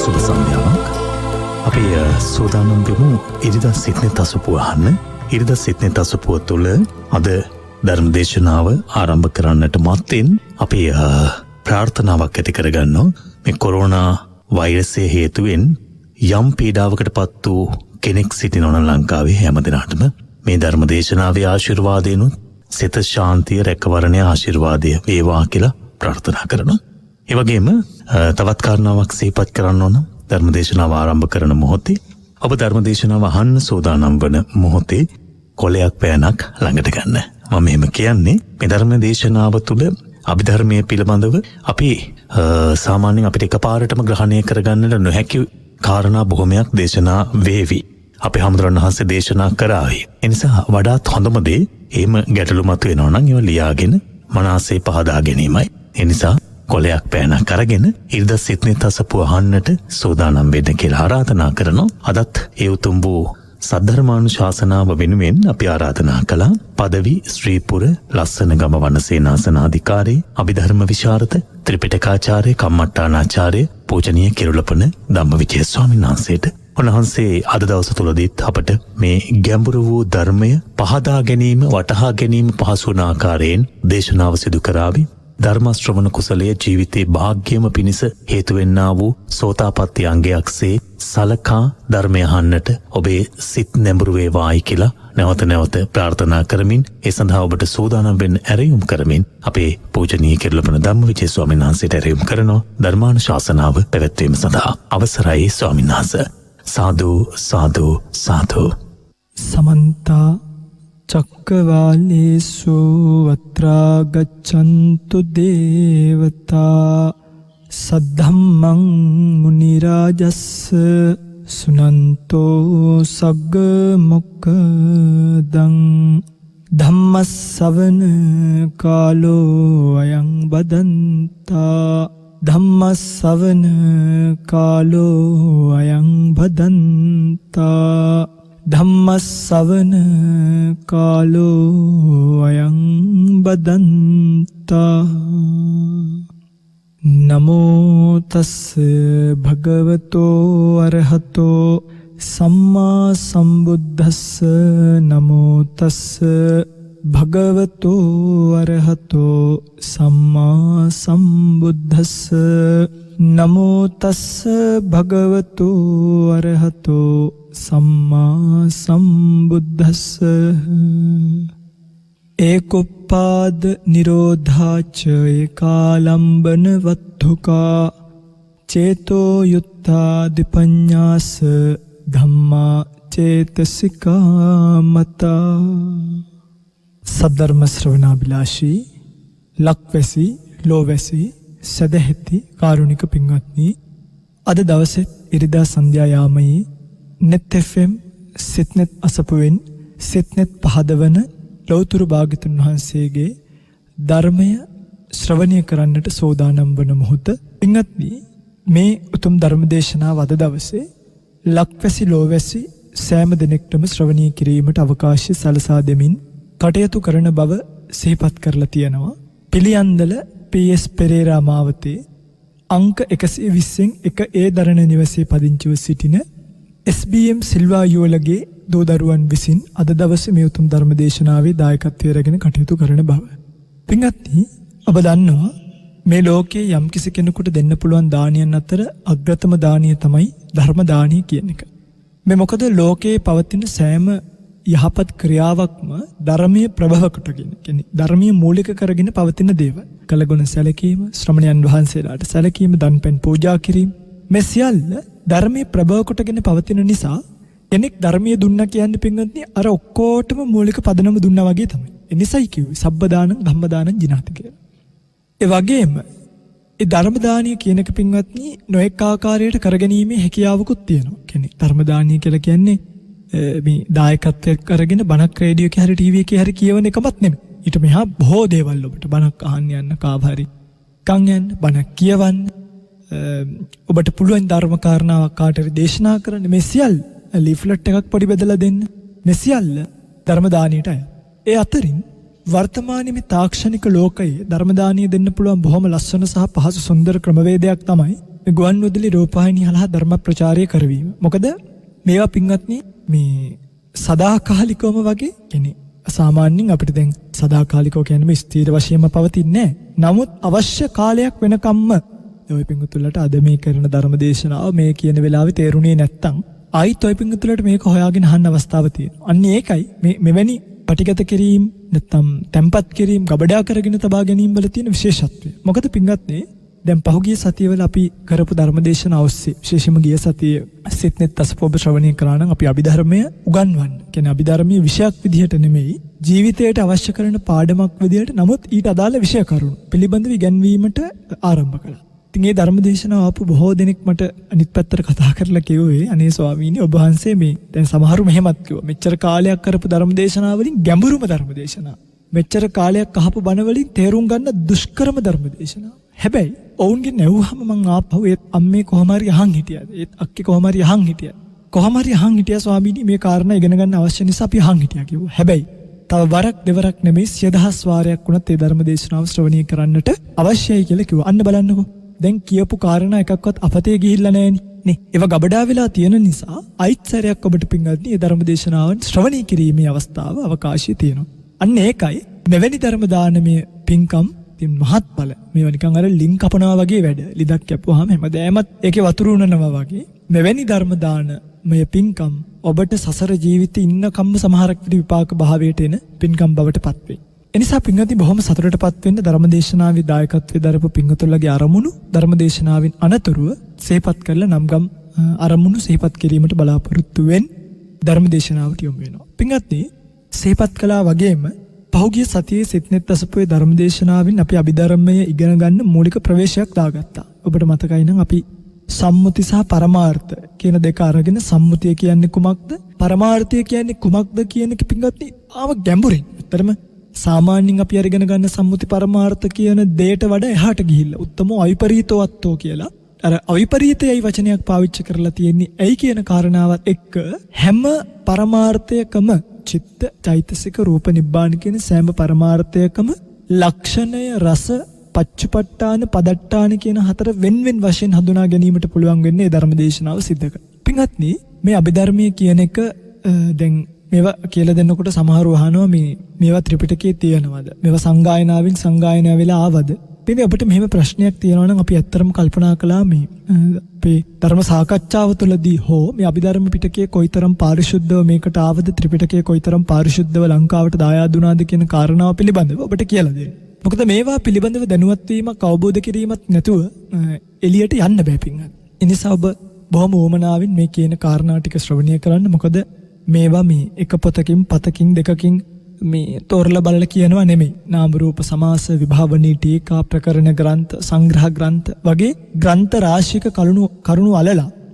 සුබ සන්ධ්‍යාවක්. අපි සූදානම් වෙමු ඉරිදා සිත්නෙත් අසපුව අහන්න. ඉරිදා සිත්නෙත් අසපුව තුළ අද ධර්මදේශනාව ආරම්භ කරන්නට මත්තෙන් අපි ප්‍රාර්ථනාවක් ඇති කරගන්නවා. මේ කොරෝනා වෛරසය හේතුවෙන් යම් පීඩාවකට පත් වූ කෙනෙක් සිටිනවන ලංකාවේ හැම දෙනාටම මේ ධර්මදේශනාවේ ආශිර්වාදයනුත් සිත ශාන්තිය රැකවරණය ආශිර්වාදය වේවා කියලා ප්‍රාර්ථනා කරනවා. ඒ වගේම තවත් කාරණාවක් සිහිපත් කරන්න ඕන. ධර්මදේශනාව ආරම්භ කරන මොහොතේ ඔබ ධර්මදේශනාව අහන්න සූදානම් වන මොහොතේ කොලයක් පෑනක් ළඟට ගන්න. මම එහෙම කියන්නේ මේ ධර්මදේශනාව තුළ අභිධර්මයේ පිළිබඳව අපි සාමාන්‍යයෙන් අපිට එකපාරටම ග්‍රහණය කරගන්නට නොහැකි කාරණා බොහොමයක් දේශනා වේවි. අපි හාමුදුරන් වහන්සේ දේශනා කරාවි. ඒ නිසා වඩාත් හොඳම දේ එහෙම ගැටලු මතුවෙනවා නම් ඒවා ලියාගෙන මනසේ පහදා ගැනීමයි. ඒ නිසා කොලයක් පෑනක් අරගෙන ඉරිදා සිත්නෙත් අසපුව අහන්නට සූදානම් වෙන්න කියලා ආරාධනා කරනවා. අදත් ඒ උතුම් වූ සද්ධර්මානුශාසනාව වෙනුවෙන් අපි ආරාධනා කළා පදවි ශ්‍රීපුර ලස්සන ගම වනසේනාසනාධිකාරී අභිධර්ම විශාරද ත්‍රිපිටකාචාර්ය කම්මට්ටානාචාර්ය පූජනීය කිරුළපන ධම්මවිජය ස්වාමීන් වහන්සේට. උන්වහන්සේ අද දවස තුලදීත් අපට මේ ගැඹුරු වූ ධර්මය පහදා ගැනීම වටහා ගැනීම පහසු වන ආකාරයෙන් දේශනාව සිදු කරાવી. ධර්ම ශ්‍රවණ කුසලයේ ජීවිතේ භාග්‍යම පිණිස හේතු වෙන්නා වූ සෝතාපට්ටි අංගයක්සේ සලකා ධර්මය අහන්නට ඔබේ සිත් නැඹුරු වේවායි කියලා නැවත නැවත ප්‍රාර්ථනා කරමින් ඒ සඳහා ඔබට සූදානම් වෙන්න ඇරයුම් කරමින් අපේ පූජනීය කිරුළපන ධම්මවිජය ස්වාමීන් වහන්සේට ඇරයුම් කරනවා ධර්මානුශාසනාව පැවැත්වීම සඳහා. අවසරයි ස්වාමීන් වහන්සේ. සාදු සාදු සාදු. සමන්තා චක්කවාලේසු අත්‍රා ගච්ඡන්තු දේවතා සද්ධම්මං මුනි රාජස්ස සුනන්තෝ සග්ග මොක්ඛදං ධම්මස්සවන කාලෝ අයං බදන්තා ධම්මස්සවන කාලෝ අයං බදන්තා ධම්මස්සවන කාලෝ අයං බදන්තා. නමෝ තස් භගවතෝ අරහතෝ සම්මා සම්බුද්දස්ස. නමෝ තස් භගවතෝ අරහතෝ සම්මා සම්බුද්දස්ස. නමෝ තස් භගවතෝ අරහතෝ සම්මා සම්බුද්දස්ස. ඒකොප්පාද නිරෝධාච ඒකාලම්බන වත්තුකා චේතෝ යුත්තා දිපඤ්ඤාස ධම්මා චේතසිකා මතා. සද්ධර්ම ශ්‍රවණාබිලාෂී ලක්වැසි ලෝවැසි සදැහැති කාරුණික පින්වත්නි, අද දවසේ ඉරිදා සන්ධ්‍යා යාමයේ net fm සිත්නෙත් අසපුවෙන් සිත්නෙත් පහදවන ලෞතුරු භාග්‍යතුන් වහන්සේගේ ධර්මය ශ්‍රවණය කරන්නට සෝදානම් වන මොහොත. පින්වත්නි, මේ උතුම් ධර්ම දේශනාව අද දවසේ ලක්වැසි ලෝවැසි සෑම දිනෙකටම ශ්‍රවණය කිරීමට අවකාශය සලසා දෙමින් කටයුතු කරන බව සිහිපත් කරලා තියෙනවා. පිළියන්දල PS පෙරේරා මාවතේ අංක 120න් 1A දරණ නිවසේ පදිංචිව සිටින SBM සිල්වා යුවලගේ දූ දරුවන් විසින් අද දවසේ මේ උතුම් ධර්ම දේශනාවේ දායකත්වය රැගෙන කටයුතු කරන බව. පින්වත්නි, ඔබ දන්නවා මේ ලෝකයේ යම් කිසි කෙනෙකුට දෙන්න පුළුවන් දානියන් අතර අග්‍රතම දානිය තමයි ධර්ම දානිය කියන එක. මේ මොකද ලෝකයේ පවතින සෑම යහපත් ක්‍රියාවක්ම ධර්මයේ ප්‍රභව කොටගෙන, කියන්නේ ධර්මයේ මූලික කරගෙන පවතින දේවල්. කළගුණ සැලකීම, ශ්‍රමණයන් වහන්සේලාට සැලකීම, දන්පැන් පූජා කිරීම, මේ සියල්ල ධර්මයේ ප්‍රභව කොටගෙන පවතින නිසා කෙනෙක් ධර්මයේ දුන්නා කියන්නේ පින්වත්නි අර ඔක්කොටම මූලික පදනම දුන්නා වගේ තමයි. ඒ නිසයි කිව්වේ සබ්බ දානං ධම්ම දානං ජිනාති කියලා. ඒ වගේම ඒ ධර්ම දානිය කියන එක පින්වත්නි නොඑක ආකාරයට කරගැනීමේ හැකියාවකුත් තියෙනවා. කියන්නේ ධර්ම දානිය කියලා කියන්නේ මේ දායකත්වයක් අරගෙන බණක් රේඩියෝ එකේ හරි ටීවී එකේ හරි කියවන එකමත් නෙමෙයි. ඊට මෙහා බොහෝ දේවල් ඔබට බණක් අහන්න යන්න කාව හරි කන් යන්න බණක් කියවන්න ඔබට පුළුවන් ධර්ම කාරණාවක් කාට හරි දේශනා කරන්න, මේ සියල්ල ලීෆ්ලට් එකක් පොඩි බෙදලා දෙන්න, මේ සියල්ල ධර්ම දානියට අය. ඒ අතරින් වර්තමානයේ මේ තාක්ෂණික ලෝකයේ ධර්ම දානිය දෙන්න පුළුවන් බොහොම ලස්සන සහ පහසු සුන්දර ක්‍රමවේදයක් තමයි ගුවන් විදුලි රූපවාහිනී හරහා ධර්ම ප්‍රචාරය කරවීම. මොකද මේවා පින්වත්නි මේ සදාකාලිකවම වගේ කියන්නේ සාමාන්‍යයෙන් අපිට දැන් සදාකාලිකව කියන්නේ ස්ථීර වශයෙන්ම පවතින්නේ නැහැ. නමුත් අවශ්‍ය කාලයක් වෙනකම්ම ඔය පින්වතුන්ලට අද මේ කරන ධර්ම දේශනාව මේ කියන වෙලාවේ තේරුණේ නැත්තම් ආයිත් ඔය පින්වතුන්ලට මේක හොයාගෙන අහන්න අවස්ථාව තියෙනවා. අන්න ඒකයි මෙවැනි පටිගත කිරීම නැත්තම් තැම්පත් කිරීම ගබඩා කරගෙන තබා ගැනීම වල තියෙන විශේෂත්වය. මොකද පින්වත්නි දැන් පහුගිය සතියවල අපි කරපු ධර්මදේශන ඔස්සේ විශේෂයෙන්ම ගිය සතියේ සිත්නෙත් අසපොබ ශ්‍රවණය කළා නම් අපි අභිධර්මය උගන්වන්න. කියන්නේ අභිධර්මයේ විෂයක් විදිහට නෙමෙයි ජීවිතයට අවශ්‍ය කරන පාඩමක් විදිහට නමුත් ඊට අදාළ විෂය කරුණු පිළිබඳව ඉගැන්වීමට ආරම්භ කළා. ඉතින් මේ ධර්මදේශනාව ආපු බොහෝ දෙනෙක් මට අනිත් පැත්තට කතා කරලා කිව්වේ අනේ ස්වාමීනි ඔබ වහන්සේ මේ දැන් සමහරු මෙහෙමත් කිව්වා. මෙච්චර කාලයක් කරපු ධර්මදේශනාව වලින් ගැඹුරුම ධර්මදේශනාව. මෙච්චර කාලයක් අහපු බණ වලින් තේරුම් ගන්න දුෂ්කරම ධර්මදේශනාව. හැබැයි ඔවුන්ගේ නැවුවම මං ආපහු ඒත් අම්මේ කොහොම හරි අහන් හිටියද ඒත් අක්කේ කොහොම හරි අහන් හිටියද කොහොම හරි අහන් හිටියා ස්වාමීනි මේ කාරණා ඉගෙන ගන්න අවශ්‍ය නිසා අපි අහන් හිටියා කිව්වා. හැබැයි තව වරක් දෙවරක් නෙමෙයි 100,000 වාරයක් වුණත් ඒ ධර්ම දේශනාව ශ්‍රවණය කරන්නට අවශ්‍යයි කියලා කිව්වා. අන්න බලන්නකෝ. දැන් කියපු කාරණා එකක්වත් අපතේ ගිහිල්ලා නැහෙනේ. නේ. ඒවා ගබඩා වෙලා තියෙන නිසා අයිත් සැරයක් ඔබට පින්වත්නි මේ ධර්ම දේශනාවන් ශ්‍රවණය කිරීමේ අවස්ථාව අවකාශය තියෙනවා. අන්න ඒකයි මෙවැනි ධර්ම දානමය පින්කම් මහත්ඵල මේවා නිකන් අර ලින්ක් කපනවා වගේ වැඩ. ලිදක් කැපුවාම හැමදෑමත් ඒකේ වතුර උනනවා වගේ. මෙවැනි ධර්ම දානමය පින්කම් ඔබට සසර ජීවිතේ ඉන්න කම්ම සමහරක් විපාක භාවයට එන පින්කම් බවට පත් වෙයි. එනිසා පින්වත්නි බොහොම සතුටටපත් වෙන්න ධර්මදේශනාවේ දායකත්වයේ දරපු පින්වතුන්ලගේ අරමුණු ධර්මදේශනාවෙන් අනතුරුව සිහිපත් කරලා නම්ගම් අරමුණු සිහිපත් කිරීමට බලාපොරොත්තු වෙන් ධර්මදේශනාවට යොමු වෙනවා. පින්වත්නි සිහිපත් කළා වගේම පහුගිය සතියේ සිත්නෙත් අසපුවේ ධර්මදේශනාවෙන් අපි අභිධර්මය ඉගෙන ගන්න මූලික ප්‍රවේශයක් දාගත්තා. ඔබට මතකයි නම් අපි සම්මුති සහ පරමාර්ථ කියන දෙක අරගෙන සම්මුතිය කියන්නේ කුමක්ද? පරමාර්ථය කියන්නේ කුමක්ද කියන එක පින්වත්නි ආව ගැඹුරින්. ඇත්තටම සාමාන්‍යයෙන් අපි අරගෙන ගන්න සම්මුති පරමාර්ථ කියන දෙයට වඩා එහාට ගිහිල්ලා උත්තමෝ අවිපරීතවත්ෝ කියලා අර අවිපරීතයයි වචනයක් පාවිච්චි කරලා තියෙන්නේ. ඇයි කියන කාරණාවත් එක්ක හැම පරමාර්ථයකම චිත්ත චෛතසික රූප නිබ්බාන කියන සෑම පරමාර්ථයකම ලක්ෂණය රස පච්චුපට්ඨාන පදට්ඨාන කියන හතර වෙන්වෙන් වශයෙන් හඳුනා ගැනීමට පුළුවන් වෙන්නේ ධර්මදේශනාව සිද්ධ කර. පින්වත්නි මේ අභිධර්මයේ කියන එක දැන් මේවා කියලා දෙන්නකොට සමහරව අහනවා මේවා ත්‍රිපිටකයේ තියෙනවද? මේවා සංගායනාවෙන් සංගායනා වෙලා ආවද? ඉතින් අපිට මෙහෙම ප්‍රශ්නයක් තියෙනවා නම් අපි ඇත්තටම කල්පනා කළා මේ අපේ ධර්ම සාකච්ඡාව තුළදී හෝ මේ අභිධර්ම පිටකයේ කොයිතරම් පාරිශුද්ධව මේකට ආවද ත්‍රිපිටකයේ කොයිතරම් පාරිශුද්ධව ලංකාවට දායාද වුණාද කියන කාරණාව පිළිබඳව ඔබට කියලා දෙන්න. මොකද මේවා පිළිබඳව දැනුවත් වීමක් අවබෝධ කිරීමක් නැතුව එළියට යන්න බෑ පින්වත්. ඒ නිසා ඔබ බොහොම උවමනාවෙන් මේ කියන කාරණා ටික ශ්‍රවණය කරන්න. මොකද මේවා මේ එක පොතකින් පතකින් දෙකකින් මේ තෝරලා බලලා කියනවා නෙමෙයි. නාම රූප සමාස විභාවනී ටීකා ප්‍රකරණ ග්‍රන්ථ සංග්‍රහ ග්‍රන්ථ වගේ ග්‍රන්ථ රාශියක කරුණු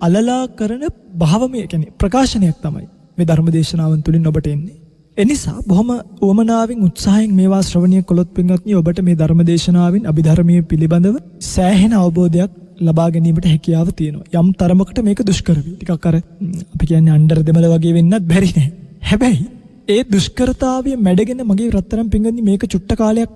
අලලා කරන භාවමය කියන්නේ ප්‍රකාශනයක් තමයි මේ ධර්මදේශනාවන් තුලින් ඔබට එන්නේ. එනිසා බොහොම උවමනාවෙන් උත්සාහයෙන් මේවා ශ්‍රවණය කළොත් පින්වත්නි ඔබට මේ ධර්මදේශනාවෙන් අභිධර්මයේ පිළිබඳව සෑහෙන අවබෝධයක් ලබා ගැනීමට හැකියාව තියෙනවා. යම් තරමකට මේක දුෂ්කර වෙයි. ටිකක් අර අපි කියන්නේ අnder දෙමළ වගේ වෙන්නත් බැරි නෑ. හැබැයි ඒ දුෂ්කරතාවය මැඩගෙන මගේ රත්තරන් පින්වත්නි මේක චුට්ට කාලයක්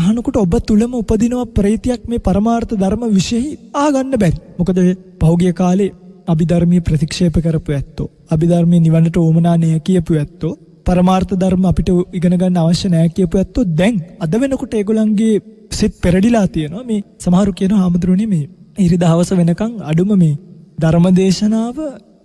අහනකොට ඔබ තුලම උපදිනවා ප්‍රීතියක් මේ පරමාර්ථ ධර්ම විශේෂයි ආගන්න බැරි. මොකද පහුගිය කාලේ අභිධර්මයේ ප්‍රතික්ෂේප කරපු ඇත්තෝ අභිධර්මයේ නිවනට ඕමනා නැහැ කියපු ඇත්තෝ පරමාර්ථ ධර්ම අපිට ඉගෙන ගන්න අවශ්‍ය නැහැ කියපු ඇත්තෝ දැන් අද වෙනකොට ඒගොල්ලන්ගේ සිත් පෙරදිලා තියෙනවා. මේ සමහරු කියනවා ආමඳුරුනේ මේ ඉරිදා හවස වෙනකන් අඩුම මේ ධර්මදේශනාව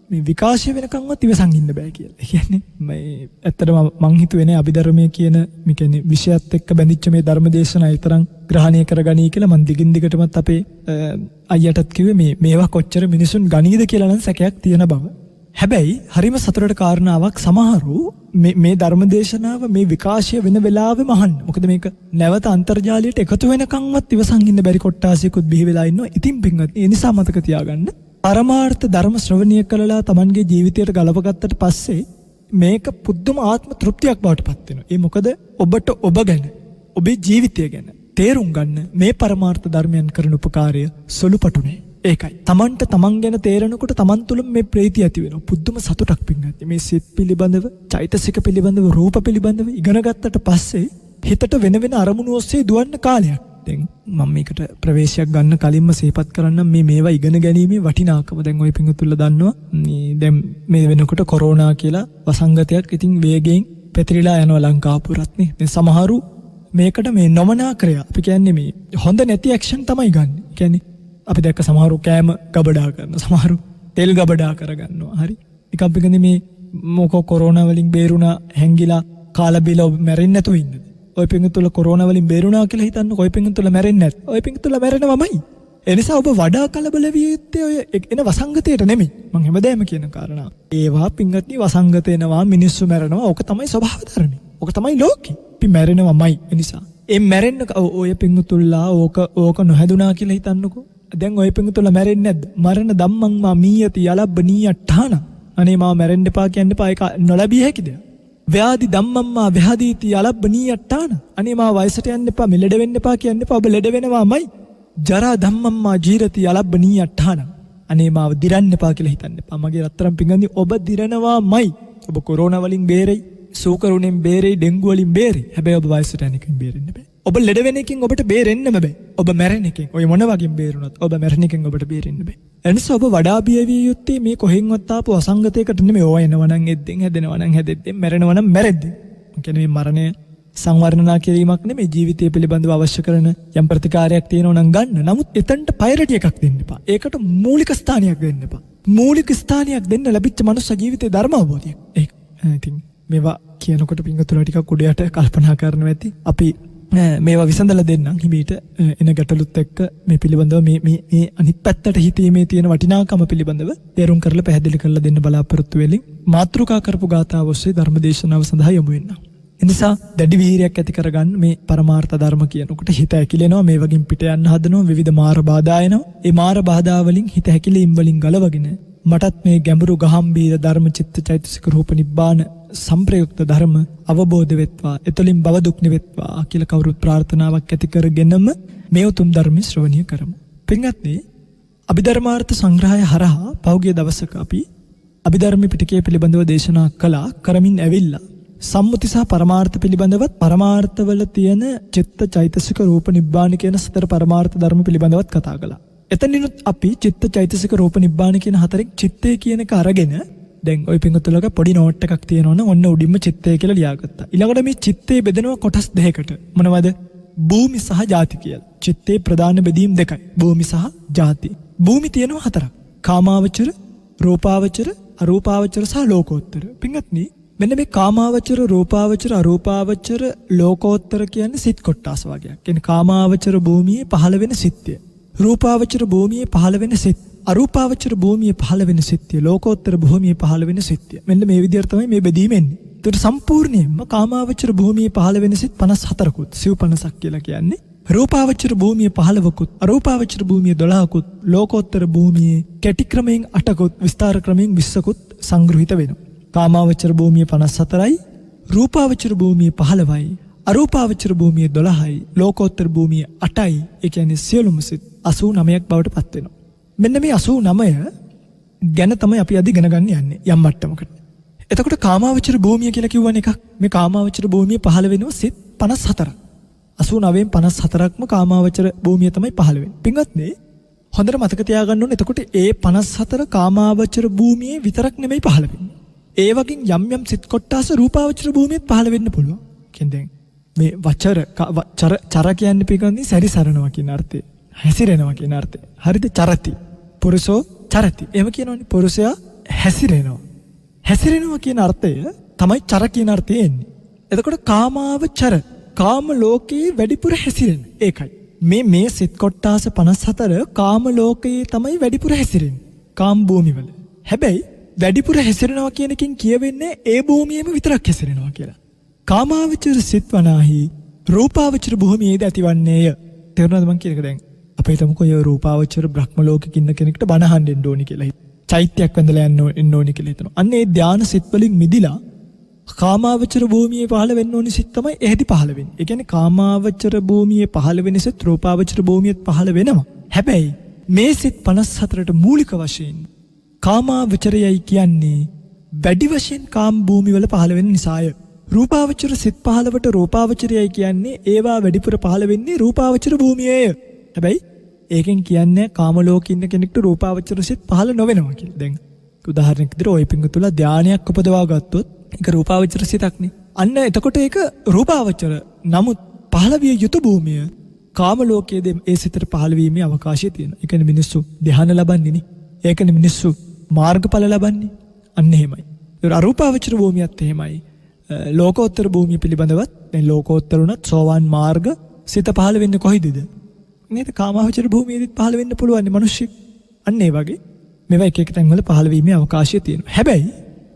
මේ විකාශය වෙනකන්වත් ඉවසන් ඉන්න බෑ කියලා. ඒ කියන්නේ මේ ඇත්තටම මං හිතුවේ නේ අභිධර්මයේ කියන මේ කියන්නේ විෂයත් එක්ක බැඳිච්ච මේ ධර්මදේශනා ඊතරම් ග්‍රහණය කරගනී කියලා මං දිගින් දිගටමත් අපේ අයියටත් කිව්වේ මේවා කොච්චර මිනිසුන් ගනීද කියලා නම් සැකයක් තියෙන බව. හැබැයි හරිම සතුටට කාරණාවක් සමහරු මේ ධර්මදේශනාව මේ විකාශය වෙන වෙලාවෙම අහන්න. මොකද මේක නැවත අන්තර්ජාලයට එකතු වෙනකන්වත් ඉවසන් ඉන්න බැරි කොට්ටාසියකුත් බිහි වෙලා ඉන්නවා. ඉතින් පින්වත් ඒ නිසා මතක තියාගන්න පරමාර්ථ ධර්ම ශ්‍රවණය කළලා Tamanගේ ජීවිතයට ගලපගත්තට පස්සේ මේක පුදුම ආත්ම තෘප්තියක් බවට පත් වෙනවා. ඒ මොකද ඔබට ඔබ ගැන ඔබේ ජීවිතය ගැන තේරුම් ගන්න මේ පරමාර්ථ ධර්මයන් කරන උපකාරය සොළුපටු නෑ. ඒකයි. Tamanට Taman ගැන තේරෙනකොට Taman තුළ මේ ප්‍රීතිය ඇති වෙනවා. පුදුම සතුටක් පින්ගන්නේ. මේ සිත් පිළිබඳව, චෛතසික පිළිබඳව, රූප පිළිබඳව ඉගෙන ගත්තට පස්සේ හිතට වෙන අරමුණු ඔස්සේ දුවන්න කාලයක්. දැන් මම මේකට ප්‍රවේශයක් ගන්න කලින්ම සිහිපත් කරන්න මේවා ඉගෙන ගැනීමේ වටිනාකම දැන් ඔය පිංගුතුල්ලා දන්නවා දැන් මේ වෙනකොට කොරෝනා කියලා වසංගතයක් ඉතින් වේගයෙන් පැතිරිලා යනවා ලංකාව පුරත් නේ. දැන් සමහරු මේකට මේ නොමනා ක්‍රියා අපි කියන්නේ මේ හොඳ නැති ඇක්ෂන් තමයි ගන්න. කියන්නේ අපි දැක්ක සමහරු කෑම ගබඩා කරනවා, සමහරු තෙල් ගබඩා කරගන්නවා. හරි. එක අපි කියන්නේ මේ මොකෝ කොරෝනා වලින් බේරුණා හැංගිලා කාලා බීලා මැරෙන්නේ නැතුව ඉන්නද? ඔය පිංගුතුල්ලා කොරෝනා වලින් බේරුණා කියලා හිතන්න ඔය පිංගුතුල්ලා මැරෙන්නේ නැත්. ඔය පිංගුතුල්ලා මැරෙනවමයි. ඒ නිසා ඔබ වඩා කලබල විය යුත්තේ ඔය එන වසංගතයට නෙමෙයි. මම හැමදාම කියන කාරණා. ඒවා පිංගත්නි වසංගත එනවා, මිනිස්සු මැරෙනවා. ඕක තමයි ස්වභාව ධර්මය. ඕක තමයි ලෝකෙ. අපි මැරෙනවමයි. ඒ නිසා ඒ මැරෙන්න ඔය පිංගුතුල්ලා ඕක නොහැදුනා කියලා හිතන්නකෝ. දැන් ඔය පිංගුතුල්ලා මැරෙන්නේ නැද්ද? මරණ ධම්මං මා මීයති යලබ්බනීයඨාන. අනේ මා මැරෙන්න එපා කියන්න එපා. ඒක නොලැබිය හැකිද? ව්‍යාධි ධම්මම්මා ව්‍යාධීති යලබ්බනීයඨාන. අනේ මා වයසට යන්න එපා, මෙලෙඩ වෙන්න එපා කියන්න එපා. ඔබ ලෙඩ වෙනවාමයි. ජරා ධම්මම්මා ජීරති යලබ්බනීයඨාන. අනේ මාව දිරන්න එපා කියලා හිතන්න එපා. මගේ රත්තරන් පිංගන්දි ඔබ දිරනවාමයි. ඔබ කොරෝනා වලින් බේරෙයි, සූකරුණෙන් බේරෙයි, ඩෙන්ගු වලින් බේරෙයි. හැබැයි ඔබ වයසට යන එකෙන් බේරෙන්න බෑ. ඔබ ලෙඩ වෙන එකෙන් ඔබට බේරෙන්නම බෑ. ඔබ මැරෙන එකෙන් ඔය මොන වගේම බේරුණත් ඔබ මැරෙන එකෙන් ඔබට බේරෙන්න බෑ. එනිසා ඔබ වඩා බිය විය යුත්තේ මේ කොහෙන්වත් ආපු අසංගතයකට නෙමෙයි. ඕවා එනවා නම් එද්දෙන්, හැදෙනවා නම් හැදෙද්දෙන්, මැරෙනවා නම් මැරෙද්දෙන්. කියන්නේ මේ මරණය සංවර්ණනා කිරීමක් නෙමෙයි, ජීවිතය පිළිබඳව අවශ්‍ය කරන යම් ප්‍රතිකාරයක් තියෙනවා නම් ගන්න. නමුත් එතනට ප්‍රයොරිටි එකක් දෙන්න එපා. ඒකට මූලික ස්ථානයක් දෙන්න එපා. මූලික ස්ථානයක් දෙන්න ලැබිච්ච මනුස්ස ජීවිතයේ ධර්ම අවබෝධය. ඒක ඉතින් මේවා කියනකොට පිංගතුලා ටිකක් උඩයට කල්පනා කරනවා ඇති. අපි මේවා විසඳලා දෙන්නම් හිමීට එන ගැටලුත් එක්ක මේ පිළිබඳව මේ අනිත් පැත්තට හිතීමේ තියෙන වටිනාකම පිළිබඳව තේරුම් කරලා පැහැදිලි කරලා දෙන්න බලාපොරොත්තු වෙලින් මාතෘකා කරපු ගාථාව ඔස්සේ ධර්මදේශනාව සඳහා යොමු වෙනවා. එනිසා දැඩි වීරියක් ඇති කරගන්න මේ පරමාර්ථ ධර්ම කියනකොට හිත ඇකිලෙනවා, මේ වගින් පිට යන්න හදනවා, විවිධ මාර බාධා එනවා. ඒ මාර බාධා වලින් හිත ඇකිලීම් වලින් ගලවගෙන මටත් මේ ගැඹුරු ගහම්බීර ධර්ම චිත්ත චෛතසික රූප නිබ්බාන සම්ප්‍රයුක්ත ධර්ම අවබෝධ වෙත්වා, එතුලින් භව දුක් නිවෙත්වා කියලා කවුරුත් ප්‍රාර්ථනාවක් ඇති කරගෙනම මේ උතුම් ධර්ම ශ්‍රවණය කරමු. පින්වත්නි, අභිධර්මාර්ථ සංග්‍රහය හරහා පෞගිය දවසක අපි අභිධර්ම පිටකය පිළිබඳව දේශනා කළා. කරමින් ඇවිල්ලා සම්මුති සහ පරමාර්ථ පිළිබඳවත් පරමාර්ථවල තියෙන චිත්ත චෛතසික රූප නිබ්බාන කියන සතර පරමාර්ථ ධර්ම පිළිබඳවත් කතා කළා. එතනිනුත් අපි චිත්ත චෛතසික රූප නිබ්බාන කියන හතරෙන් චිත්තය කියන එක අරගෙන දැන් ওই පිංගුතුලක පොඩි නෝට් එකක් තියෙනවනේ, ඔන්න උඩින්ම චිත්තය කියලා ලියාගත්තා. ඊළඟට මේ චිත්තේ බෙදෙනවා කොටස් දෙකකට. මොනවද? භූමි සහ ජාති කියලා. චිත්තේ ප්‍රධාන බෙදීම් දෙකයි. භූමි සහ ජාති. භූමි තියෙනවා හතරක්. කාමාවචර, රූපාවචර, අරූපාවචර සහ ලෝකෝත්තර. පිංගත්නි, මෙන්න මේ කාමාවචර, රූපාවචර, අරූපාවචර, ලෝකෝත්තර කියන්නේ සිත් කොටස් වගේක්. කියන්නේ කාමාවචර භූමියේ පහළ වෙන සිත්ය. රූපාවචර භූමියේ පහළ වෙන සිත්. අරූපාවචර භූමියේ පහළ වෙන සිත්ය. ලෝකෝත්තර භූමියේ පහළ වෙන සිත්ය. මෙන්න මේ විදිහට තමයි මේ බෙදීම එන්නේ. ඒකට සම්පූර්ණයෙන්ම කාමාවචර භූමියේ පහළ වෙන සිත් 54කුත්, සිව් 50ක් කියලා කියන්නේ. රූපාවචර භූමියේ 15කුත්, අරූපාවචර භූමියේ 12කුත්, ලෝකෝත්තර භූමියේ කැටි ක්‍රමයෙන් 8කුත්, විස්තර ක්‍රමයෙන් 20කුත් සංග්‍රහිත වෙනවා. කාමාවචර භූමියේ 54යි, රූපාවචර භූමියේ 15යි, අරූපාවචර භූමියේ 12යි, ලෝකෝත්තර භූමියේ 8යි. ඒ කියන්නේ සියලුම සිත් 89ක් බවට පත් වෙනවා. මෙන්න මේ 89 ගැන තමයි අපි අද ඉගෙන ගන්න යන්නේ යම් මට්ටමකට. එතකොට කාමාවචර භූමිය කියලා කියවන එකක්. මේ කාමාවචර භූමිය පහළ වෙනවා සිත් 54ක්. 89න් 54ක්ම කාමාවචර භූමිය තමයි පහළ වෙන්නේ. පින්වත්නි, හොඳට මතක තියාගන්න ඕනේ. එතකොට ඒ 54 කාමාවචර භූමියේ විතරක් නෙමෙයි පහළ වෙන්නේ. ඒ වගේම යම් සිත් කොටස රූපාවචර භූමියත් පහළ වෙන්න පුළුවන්. කියන්නේ මේ චර කියන්නේ පිටකන්නේ සැරිසරනවා කියන අර්ථය. හැසිරෙනවා කියන අර්ථය. හරිද? චරති. පුරුෂෝ චරති. එහෙම කියනවනේ. පුරුෂයා හැසිරෙනවා. හැසිරෙනවා කියන අර්ථය තමයි චර කියන අර්ථය එන්නේ. එතකොට කාමාවචර, කාම ලෝකයේ වැඩිපුර හැසිරෙන. ඒකයි. මේ සිත් කොටස 54 කාම ලෝකයේ තමයි වැඩිපුර හැසිරෙන්නේ. කාම භූමිවල. හැබැයි වැඩිපුර හැසිරෙනවා කියන එකෙන් කියවෙන්නේ ඒ භූමියේම විතරක් හැසිරෙනවා කියලා. කාමාවචර සිත් වනාහි රූපාවචර භූමියේද ඇතිවන්නේය. තේරුණාද මං කියන එක දැන්? අපි හිතමුකෝ ඒ රූපාවචර බ්‍රහ්ම ලෝකෙක ඉන්න කෙනෙක්ට බණ අහන්න එන්න ඕනි කියලා. චෛත්‍යයක් වැඳලා එන්න ඕනි කියලා හිතනවා. අන්න ඒ ධානා සිත් වලින් මිදිලා කාමාවචර භූමියේ පහළ වෙන්න ඕනි සිත් තමයි එහෙදි පහළ වෙන්නේ. ඒ කියන්නේ කාමාවචර භූමියේ පහළ වෙන සිත් රූපාවචර භූමියේත් පහළ වෙනවා. හැබැයි මේ සිත් 54ට මූලික වශයෙන් කාමාවචරයයි කියන්නේ වැඩි වශයෙන් කාම භූමි වල පහළ වෙන නිසාය. රූපාවචර සිත් 15ට රූපාවචරයයි කියන්නේ ඒවා වැඩිපුර පහළ වෙන්නේ රූපාවචර භූමියේය. හැබැයි ඒකෙන් කියන්නේ කාම ලෝකේ ඉන්න කෙනෙක්ට රූපාවචර සිත් පහළ නොවෙනවා කියලා. දැන් උදාහරණයක් විදිහට ওই පිංගුතුල ධානයක් උපදවා ගත්තොත් ඒක රූපාවචර සිතක්නේ. අන්න එතකොට ඒක රූපාවචර. නමුත් පහළ විය යුතු භූමිය කාම ලෝකයේදී ඒ සිතට පහළ වීමේ අවකාශය තියෙනවා. ඒ කියන්නේ මිනිස්සු ධ්‍යාන ලබන්නේ නේ. ඒකනේ මිනිස්සු මාර්ගඵල ලබන්නේ. අන්න එහෙමයි. ඒ අරූපාවචර භූමියත් එහෙමයි. ලෝකෝත්තර භූමිය පිළිබඳවත් දැන් ලෝකෝත්තර උනත් සෝවාන් මාර්ග සිත පහළ වෙන්නේ කොයිදද? නේද? කාමාවචර භූමියේදීත් පහළ වෙන්න පුළුවන් නේ මිනිස්සු. අන්න ඒ වගේ මේවා එක එක තැන්වල පහළ වීමේ අවකාශය තියෙනවා. හැබැයි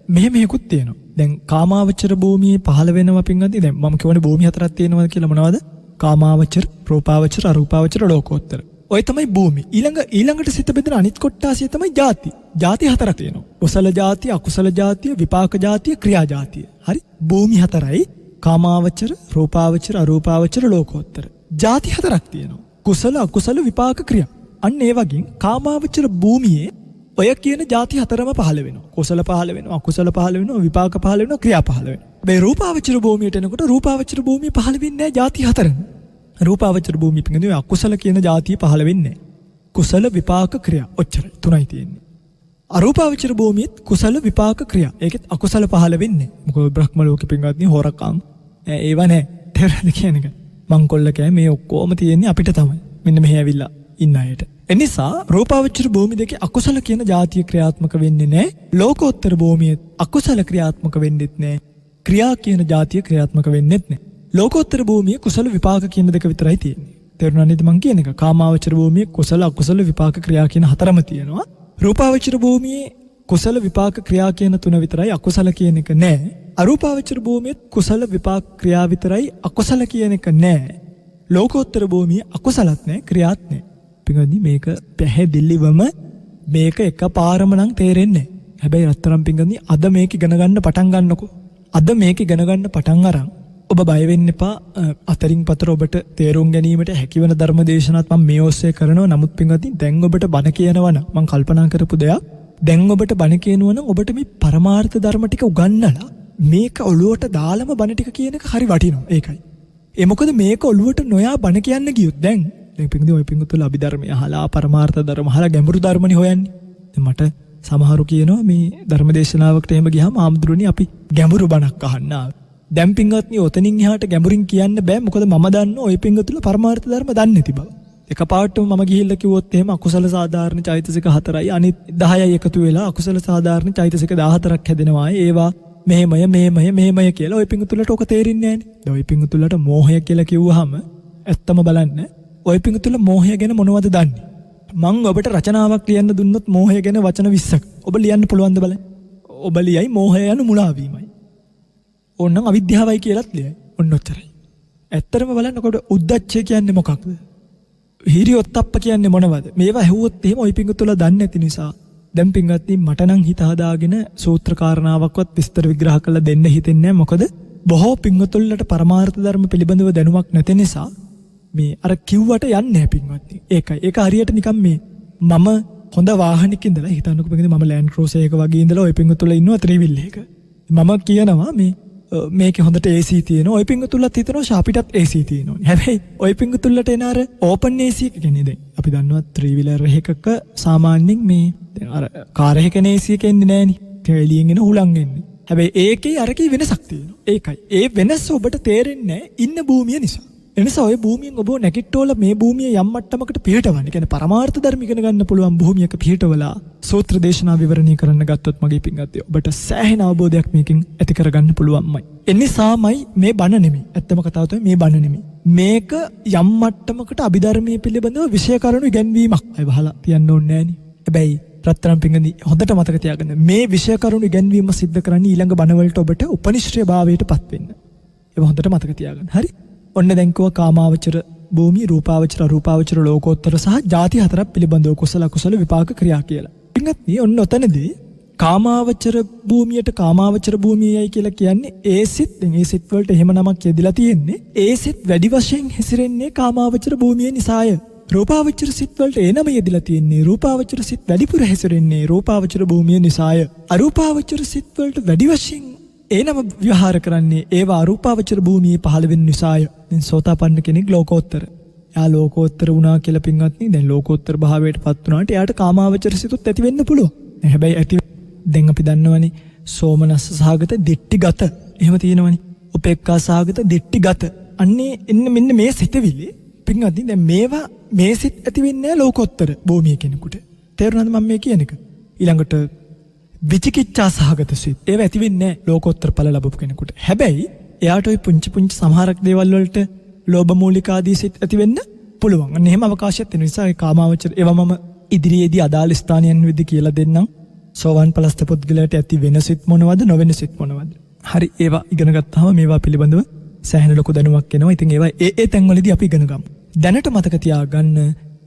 මෙහෙකුත් තියෙනවා. දැන් කාමාවචර භූමියේ පහළ වෙනවා පින්වත්නි. දැන් මම කියවනේ භූමි හතරක් තියෙනවා කියලා මොනවද? කාමාවචර, රූපාවචර, අරූපාවචර, ලෝකෝත්තර. ඔය තමයි භූමි. ඊළඟට සිත බෙදෙන අනිත් කොටාසිය තමයි ಜಾති. ಜಾති හතරක් තියෙනවා. කුසල ಜಾතිය, අකුසල ಜಾතිය, විපාක ಜಾතිය, ක්‍රියා ಜಾතිය. හරි? භූමි හතරයි. කාමාවචර, රූපාවචර, අරූපාවචර, ලෝකෝත්තර. ಜಾති හතරක් තියෙනවා. කුසල, අකුසල, විපාක, ක්‍රියා. අන්න ඒ වගේ කාමාවචර භූමියේ ඔය කියන ಜಾති හතරම පහළ වෙනවා. කුසල පහළ වෙනවා, අකුසල පහළ වෙනවා, විපාක පහළ වෙනවා, ක්‍රියා පහළ වෙනවා. මේ රූපාවචර භූමියට එනකොට රූපාවචර භූමිය පහළ වෙන්නේ නැහැ ಜಾති හතරම. රූපාවචර භූමිය පිටින් අකුසල කියන ಜಾතිය පහළ වෙන්නේ නැහැ. කුසල, විපාක, ක්‍රියා ඔච්චරයි තුනයි තියෙන්නේ. අරූපාවචර භූමියත් කුසල, විපාක, ක්‍රියා. ඒකෙත් අකුසල පහළ වෙන්නේ. මොකද බ්‍රහ්ම ලෝකෙ පින්වත්නි හොරකම් ඒව නැහැ. තේරෙනවද කියන එක? මංකොල්ල කෑ මේ ඔක්කොම තියෙන්නේ අපිට තමයි. මෙන්න මෙහෙ ඇවිල්ලා ඉන්න අයට. එනිසා රූපාවචර භූමි දෙකේ අකුසල කියන ಜಾතිය ක්‍රියාත්මක වෙන්නේ නැහැ. ලෝකෝත්තර භූමියේ අකුසල ක්‍රියාත්මක වෙන්නෙත් නැහැ. ක්‍රියා කියන ಜಾතිය ක්‍රියාත්මක වෙන්නෙත් නැහැ. ලෝකෝත්තර භූමියේ කුසල විපාක කියන දෙක විතරයි තියෙන්නේ. තේරුණා නේද මං කියන එක? කාමාවචර භූමියේ කුසල අකුසල විපාක ක්‍රියා කියන හතරම තියෙනවා. රූපාවචර භූමියේ කුසල විපාක ක්‍රියා කියන තුන විතරයි අකුසල කියන එක නැහැ. අරූපාවචර භූමියේ කුසල විපාක ක්‍රියා විතරයි අකුසල කියන එක නැහැ. ලෝකෝත්තර භූමියේ අකුසලත් නැහැ ක්‍රියාත් නැහැ. පින්වත්නි මේක පැහැදිලිවම මේක එකපාරම නම් තේරෙන්නේ නැහැ. හැබැයි රත්තරන් පින්වත්නි අද මේක ඉගෙන ගන්න පටන් ගන්නකො. අද මේක ඉගෙන ගන්න පටන් අරන් ඔබ බය වෙන්න එපා. අතරින් පතර ඔබට තේරුම් ගැනීමට හැකිවන ධර්ම දේශනාත් මම මේ ඔස්සේ කරනවා. නමුත් පින්වත්නි දැන් ඔබට බණ කියනවා නම් මම කල්පනා කරපු දෙයක්. දැන් ඔබට බණ කියනවා නම් ඔබට මේ පරමාර්ථ ධර්ම ටික උගන්වලා මේක ඔළුවට දාලම බණ ටික කියන එක හරි වටිනවා. ඒකයි. ඒ මොකද මේක ඔළුවට නොයා බණ කියන්න ගියොත් දැන් පින්වත්නි ඔය පින්වතුල අභිධර්මය අහලා පරමාර්ථ ධර්ම අහලා ගැඹුරු ධර්මනේ හොයන්නේ. දැන් මට සමහරු කියනවා මේ ධර්ම දේශනාවකට එහෙම ගියාම ආම්දුරුනි අපි ගැඹුරු බණක් අහන්න ආවා. දැන් පින්වත්නි ඔතනින් එහාට ගැඹුරින් කියන්න බෑ. මොකද මම දන්නවා ඔය පින්වතුල පරමාර්ථ ධර්ම දන්නේ නැති බව. එකපාරටම මම ගිහිල්ලා කිව්වොත් එහෙම අකුසල සාධාරණ චෛතසික 4යි අනිත් 10යි එකතු වෙලා අකුසල සාධාරණ චෛතසික 14ක් හැදෙනවා. ඒවා මෙහෙමය කියලා ඔය පින්වතුලට ඔක තේරෙන්නේ නැහැ නේ. ඔය පින්වතුලට මෝහය කියලා කිව්වහම ඇත්තම බලන්න ඔය පින්වතුල මෝහය ගැන මොනවද දන්නේ? මං ඔබට රචනාවක් ලියන්න දුන්නොත් මෝහය ගැන වචන 20ක් ඔබ ලියන්න පුළුවන්ද බලන්න? ඔබ ලියයි මෝහය යනු මුලා වීමයි. ඕනනම් අවිද්‍යාවයි කියලාත් ලියයි. ඔන්න ඔච්චරයි. ඇත්තටම බලන්නකොට උද්දච්චය කියන්නේ මොකක්ද? හිරියොත්ප්ප කියන්නේ මොනවද? මේවා ඇහුවොත් එහෙම ඔය පිංගුතුල දන්නේ නැති නිසා දැන් පිංගත්නි මට නම් හිත හදාගෙන සූත්‍ර කාරණාවක්වත් විස්තර විග්‍රහ කරලා දෙන්න හිතෙන්නේ නැහැ. මොකද බොහෝ පිංගුතුල්ලට පරමාර්ථ ධර්ම පිළිබඳව දැනුමක් නැති නිසා මේ අර කිව්වට යන්නේ නැහැ පිංගත්නි. ඒකයි. ඒක හරියට නිකන් මේ මම හොඳ වාහනයක ඉඳලා හිතන්නකෝ පිංගුතුනි මම ලෑන්ඩ් ක්‍රූසර් එක වගේ ඉඳලා ඔය පිංගුතුල ඉන්නවා ත්‍රිවිල් එක. මම කියනවා මේකේ හොඳට AC තියෙනවා. ඔය පිංගුතුල්ලත් හිතනවා ෂාපිටත් AC තියෙනවා. හැබැයි ඔය පිංගුතුල්ලට එන අර ඕපන් AC එක කියන්නේ දැන් අපි දන්නවා ත්‍රිවිලර් එකක සාමාන්‍යයෙන් මේ දැන් අර කාර් එකේ AC එක එන්නේ නැහනේ. කැලියෙන් එන හුලං එන්නේ. හැබැයි ඒකේ අරකේ වෙනසක් තියෙනවා. ඒකයි. ඒ වෙනස ඔබට තේරෙන්නේ ඉන්න භූමිය නිසා. එනිසා ඔය භූමියෙන් ඔබ නැගිට්ටෝලා මේ භූමිය යම් මට්ටමකට පිළිටවන්න. කියන්නේ පරමාර්ථ ධර්ම ඉගෙන ගන්න පුළුවන් භූමියක පිළිටවලා සූත්‍ර දේශනා විවරණය කරන්න ගත්තොත් මගේ පිංගත්තේ ඔබට සෑහෙන අවබෝධයක් මේකෙන් ඇති කරගන්න පුළුවන්මයි. එනිසාමයි මේ බණ නෙමෙයි. ඇත්තම කතාව තමයි මේ බණ නෙමෙයි. මේක යම් මට්ටමකට අභිධර්මයේ පිළිබඳව විෂය කරුණු ඉගැන්වීමක්. අය වහලා තියන්න ඕනේ නෑනේ. හැබැයි රත්තරන් පිංගනි හොඳට මතක තියාගන්න මේ විෂය කරුණු ඉගැන්වීම සිද්ධ කරන්නේ ඊළඟ බණ වලට ඔබට උපනිශ්‍රේ භාවයට පත් වෙන්න. ඒක හොඳට මතක තියාගන්න. හරි? ඔන්න දැන් කව කාමාවචර භූමි, රූපාවචර, අරූපාවචර, ලෝකෝත්තර සහ ಜಾති හතරක් පිළිබඳව කුසල අකුසල විපාක ක්‍රියා කියලා. පින්වත්නි ඔන්න ඔතනදී කාමාවචර භූමියට කාමාවචර භූමියයි කියලා කියන්නේ ඒ සිත් දැන් ඒ සිත් වලට එහෙම නමක් යෙදලා තියෙන්නේ. ඒ සිත් වැඩි වශයෙන් හැසිරෙන්නේ කාමාවචර භූමිය නිසාය. රූපාවචර සිත් වලට ඒ නම යෙදලා තියෙන්නේ. රූපාවචර සිත් වැඩිපුර හැසිරෙන්නේ රූපාවචර භූමිය නිසාය. අරූපාවචර සිත් වලට වැඩි වශයෙන් ඒ නම ව්‍යවහාර කරන්නේ ඒවා අරූපාවචර භූමියේ පහළ වෙන නිසාය. දැන් සෝතාපන්න කෙනෙක් ලෝකෝත්තර. එයා ලෝකෝත්තර වුණා කියලා පින්වත්නි දැන් ලෝකෝත්තර භාවයට පත් වුණාට එයාට කාමාවචර සිතුත් ඇති වෙන්න පුළුවන්. හැබැයි ඇති දැන් අපි දන්නවනේ සෝමනස්ස සහගත දිට්ඨිගත එහෙම තියෙනවනේ. උපේක්ඛා සහගත දිට්ඨිගත. අන්නේ එන්න මෙන්න මේ සිතවිලි පින්වත්නි දැන් මේවා මේ සිත් ඇති වෙන්නේ ලෝකෝත්තර භූමිය කෙනෙකුට. තේරුණාද මම මේ කියන එක? ඊළඟට විචිකිච්ඡා සහගත සිත්. ඒව ඇති වෙන්නේ ලෝකෝත්තර ඵල ලැබපු කෙනෙකුට. හැබැයි එයාට ওই පුංචි පුංචි සමහරක් දේවල් වලට ලෝභ මූලික ආදී සිත් ඇති වෙන්න පුළුවන්. අන්න එහෙම අවකාශයක් තියෙන නිසා ඒ කාමාවචර ඒවා මම ඉදිරියේදී අදාළ ස්ථානයන් විදි කියලා දෙන්නම්. සෝවාන් පලස්ත පුද්ගලයාට ඇති වෙන සිත් මොනවද නොවෙන සිත් මොනවද? හරි ඒවා ඉගෙන ගත්තාම මේවා පිළිබඳව සෑහෙන ලොකු දැනුමක් එනවා. ඉතින් ඒවා ඒ තැන්වලදී අපි ඉගෙන ගමු. දැනට මතක තියාගන්න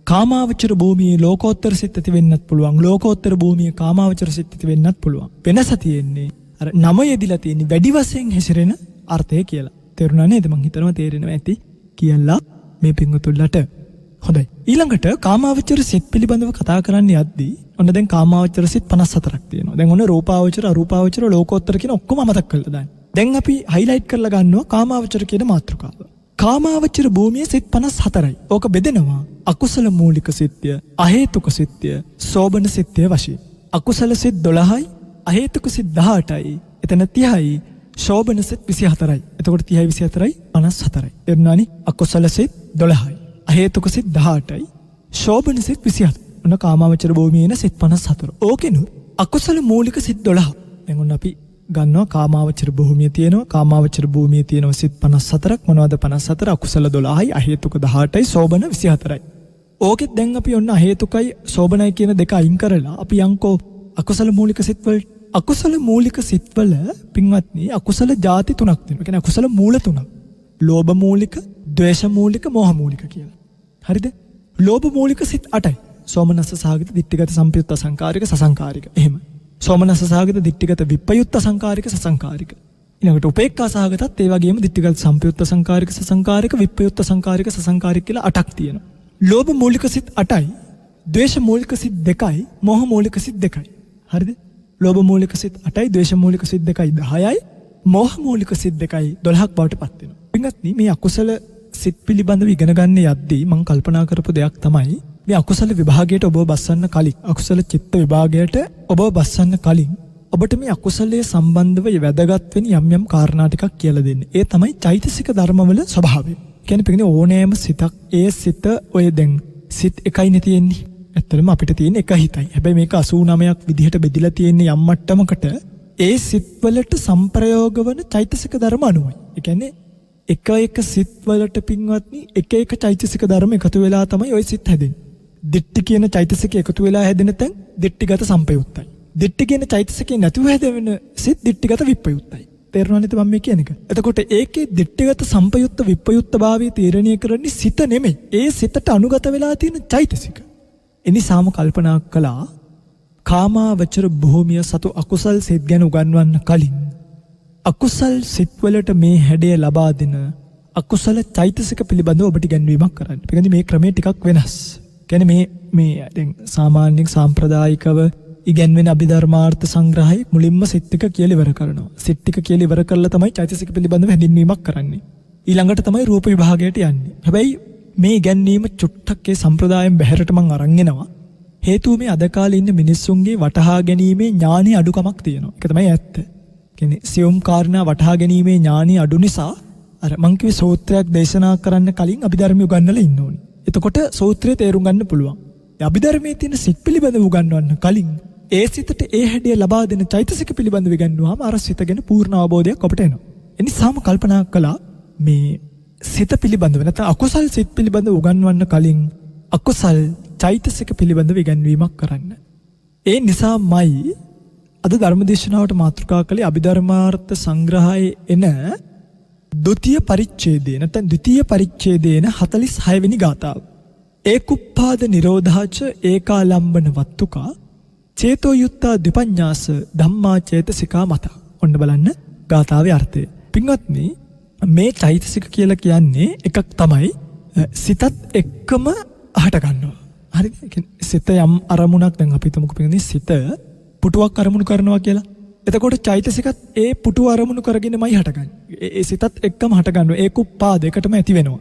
කාමාවචර භූමියේ ලෝකෝත්තර සිත් ඇති වෙන්නත් පුළුවන්. ලෝකෝත්තර භූමියේ කාමාවචර සිත් ඇති වෙන්නත් පුළුවන්. වෙනස තියෙන්නේ අර නම යෙදිලා තියෙන්නේ වැඩි වශයෙන් හැසිරෙන අර්ථය කියලා. තේරුණා නේද? මං හිතනවා තේරෙනවා ඇති කියලා මේ පින්වතුන්ලට. හොඳයි. ඊළඟට කාමාවචර සිත් පිළිබඳව කතා කරන්න යද්දී ඔන්න දැන් කාමාවචර සිත් 54ක් තියෙනවා. දැන් ඔන්න රූපාවචර, අරූපාවචර, ලෝකෝත්තර කියන ඔක්කොම අමතක කරලා දාන්න. දැන් අපි හයිලයිට් කරලා ගන්නවා කාමාවචර කියන මාතෘකාව. කාමාවචර භූමියේ සිත් 54යි. ඕක බෙදෙනවා අකුසල මූලික සිත්ය, අහේතුක සිත්ය, සෝබන සිත්ය වශයෙන්. අකුසල සිත් 12යි, අහේතුක සිත් 18යි. එතන 30යි, සෝබන සිත් 24යි. එතකොට 30යි 24යි 54යි. එන්නානි අකුසල සිත් 12යි, අහේතුක සිත් 18යි, සෝබන සිත් 24. ඔන්න කාමාවචර භූමියේ ඉන සිත් 54. ඕකෙනුත් අකුසල මූලික සිත් 12. දැන් ඔන්න අපි ගන්නවා කාමාවචර භූමිය තියෙනවා. කාමාවචර භූමිය තියෙනවා සිත් 54ක්. මොනවද 54? අකුසල 12යි, අහේතුක 18යි, සෝබන 24යි. ඕකෙත් දැන් අපි ඔන්න අහේතුකයි සෝබනයි කියන දෙක අයින් කරලා අපි යන්කෝ අකුසල මූලික සිත් වල. අකුසල මූලික සිත් වල පින්වත්නි අකුසල ಜಾති තුනක් තියෙනවා. කියන්නේ අකුසල මූල තුනක්. ලෝභ මූලික, ද්වේෂ මූලික, මෝහ මූලික කියලා. හරිද? ලෝභ මූලික සිත් 8යි. සෝමනස්ස සහගත දිට්ඨිගත සම්පයුත්ත සංකාරික සසංකාරික. එහෙම. සෝමනස්ස සහගත දිට්ඨිගත විප්පයුත්ත සංකාරික සසංකාරික. ඊළඟට උපේක්ඛා සහගතත් ඒ වගේම දිට්ඨිගත සම්පයුත්ත සංකාරික සසංකාරික විප්පයුත්ත සංකාරික සසංකාරික කියලා 8ක් තියෙනවා. ලෝභ මූලික සිත් 8යි, ද්වේෂ මූලික සිත් 2යි, මෝහ මූලික සිත් 2යි. හරිද? ලෝභ මූලික සිත් 8යි, ද්වේෂ මූලික සිත් 2යි 10යි, මෝහ මූලික සිත් 2යි 12ක් බවට පත් වෙනවා. පින්වත්නි මේ අකුසල සිත් පිළිබඳව ඉගෙන ගන්න යද්දී මම කල්පනා කරපු දෙයක් තමයි මේ අකුසල විභාගයට ඔබව බස්සන්න කලින්, අකුසල චිත්ත විභාගයට ඔබව බස්සන්න කලින් ඔබට මේ අකුසලයේ සම්බන්ධව වැදගත් වෙන යම් යම් කාරණා ටිකක් කියලා දෙන්න. ඒ තමයි චෛතසික ධර්මවල ස්වභාවය. කියන්නේ පිටින් ඕනෑම සිතක් ඒ සිත ඔය දැන් සිත් එකයිනේ තියෙන්නේ. ඇත්තටම අපිට තියෙන එක හිතයි. හැබැයි මේක 89ක් විදිහට බෙදිලා තියෙන්නේ යම් මට්ටමකට ඒ සිත්වලට සම්ප්‍රයෝග වන චෛතසික ධර්ම අනුවයි. ඒ කියන්නේ එක සිත්වලට පින්වත්නි එක චෛතසික ධර්ම එකතු වෙලා තමයි ওই සිත් හැදෙන්නේ. දිට්ඨි කියන චෛතසිකය එකතු වෙලා හැදෙන තැන් දිට්ඨිගත සම්පයුත්තයි. දිට්ඨි කියන චෛතසිකේ නැතුව හැදෙන සිත් දිට්ඨිගත විප්පයුත්තයි. තේරුණා නේද මම මේ කියන එක? එතකොට ඒකේ දිට්ඨිගත සම්පයුත්ත විප්පයුත්ත භාවය තීරණය කරන්නේ සිත නෙමෙයි. ඒ සිතට අනුගත වෙලා තියෙන චෛතසික. එනිසාම කල්පනා කළා කාමාවචර භූමිය සතු අකුසල් සිත් ගැන උගන්වන්න කලින් අකුසල් සිත්වලට මේ හැඩය ලබා දෙන අකුසල චෛතසික පිළිබඳව ඔබට ඉගැන්වීමක් කරන්න. පිළිගන්නේ මේ ක්‍රමය ටිකක් වෙනස්. කියන්නේ මේ දැන් සාමාන්‍යයෙන් සාම්ප්‍රදායිකව ඉගැන්වෙන අභිධර්මාර්ථ සංග්‍රහය මුලින්ම සිත් ටික කියලා ඉවර කරනවා. සිත් ටික කියලා ඉවර කරලා තමයි චෛතසික පිළිබඳව හැඳින්වීමක් කරන්නේ. ඊළඟට තමයි රූප විභාගයට යන්නේ. හැබැයි මේ ඉගැන්වීම චුට්ටක් ඒ සම්ප්‍රදායෙන් බැහැරට මං අරන් එනවා. හේතුව මේ අද කාලේ ඉන්න මිනිස්සුන්ගේ වටහා ගැනීමේ ඥානෙ අඩුකමක් තියෙනවා. ඒක තමයි ඇත්ත. කියන්නේ සියුම් කාරණා වටහා ගැනීමේ ඥානෙ අඩු නිසා අර මං කිව්වේ සූත්‍රයක් දේශනා කරන්න කලින් අභිධර්මය උගන්වලා ඉන්න ඕනේ. එතකොට සූත්‍රය තේරුම් ගන්න පුළුවන්. අභිධර්මයේ තියෙන සිත් පිළිබඳව උගන්වන්න කලින් ඒ සිතට ඒ හැඩය ලබා දෙන චෛතසික පිළිබඳව ඉගන්වුවාම අර සිත ගැන පූර්ණ අවබෝධයක් ඔබට එනවා. එනිසාම කල්පනා කළා මේ සිත පිළිබඳව නැත්නම් අකුසල් සිත් පිළිබඳව උගන්වන්න කලින් අකුසල් චෛතසික පිළිබඳව ඉගැන්වීමක් කරන්න. ඒ නිසාමයි අද ධර්මදේශනාවට මාතෘකා කළේ අභිධර්මාර්ථ සංග්‍රහයේ එන ද්විතීය පරිච්ඡේදයේ නැත්නම් ද්විතීය පරිච්ඡේදයේන 46 වෙනි ගාථාව. ඒකුප්පාද නිරෝධාච ඒකාලම්බන වත්තුකා චේතෝ යුත්තා ද්විපඤ්ඤාස ධම්මා චේතසිකා මත. ඔන්න බලන්න ගාථාවේ අර්ථය. පින්වත්නි මේ චෛතසික කියලා කියන්නේ එකක් තමයි සිතත් එක්කම අහට ගන්නවා. හරිද? සිත යම් අරමුණක් දැන් අපි හිතමුකෝ පින්වත්නි සිත පුටුවක් අරමුණු කරනවා කියලා. එතකොට චෛතසිකත් ඒ පුටුව අරමුණු කරගෙනමයි හටගන්නේ. ඒ සිතත් එක්කම හටගන්නවා. ඒක උපාද එකටම ඇති වෙනවා.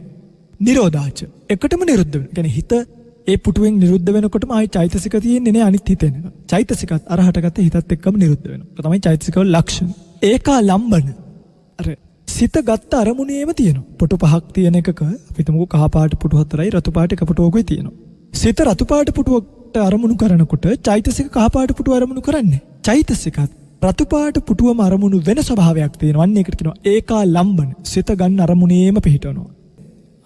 නිරෝධාච එකටම නිරුද්ධ වෙනවා. කියන්නේ හිත ඒ පුටුවෙන් නිරුද්ධ වෙනකොටම ආයි චෛතසික තියෙන්නේ නේ අනිත් හිතෙන. චෛතසිකත් අර හටගත්ත හිතත් එක්කම නිරුද්ධ වෙනවා. ඒක තමයි චෛතසිකවල ලක්ෂණ. ඒකා ලම්බන අර සිත ගත්ත අරමුණේම තියෙනවා. පුටු පහක් තියෙන එකක අපි හිතමුකෝ කහ පාට පුටු හතරයි රතු පාට එක පුටුවකුයි තියෙනවා. සිත රතු පාට පුටුවට අරමුණු කරනකොට චෛතසික කහ පාට පුටුව අරමුණු කරන්නේ. චෛතසිකත් රතු පාට පුටුවම අරමුණු වෙන ස්වභාවයක් තියෙනවා. අන්න ඒකට කියනවා ඒකා ලම්බන. සිත ගන්න අරමුණේම පිහිටවනවා.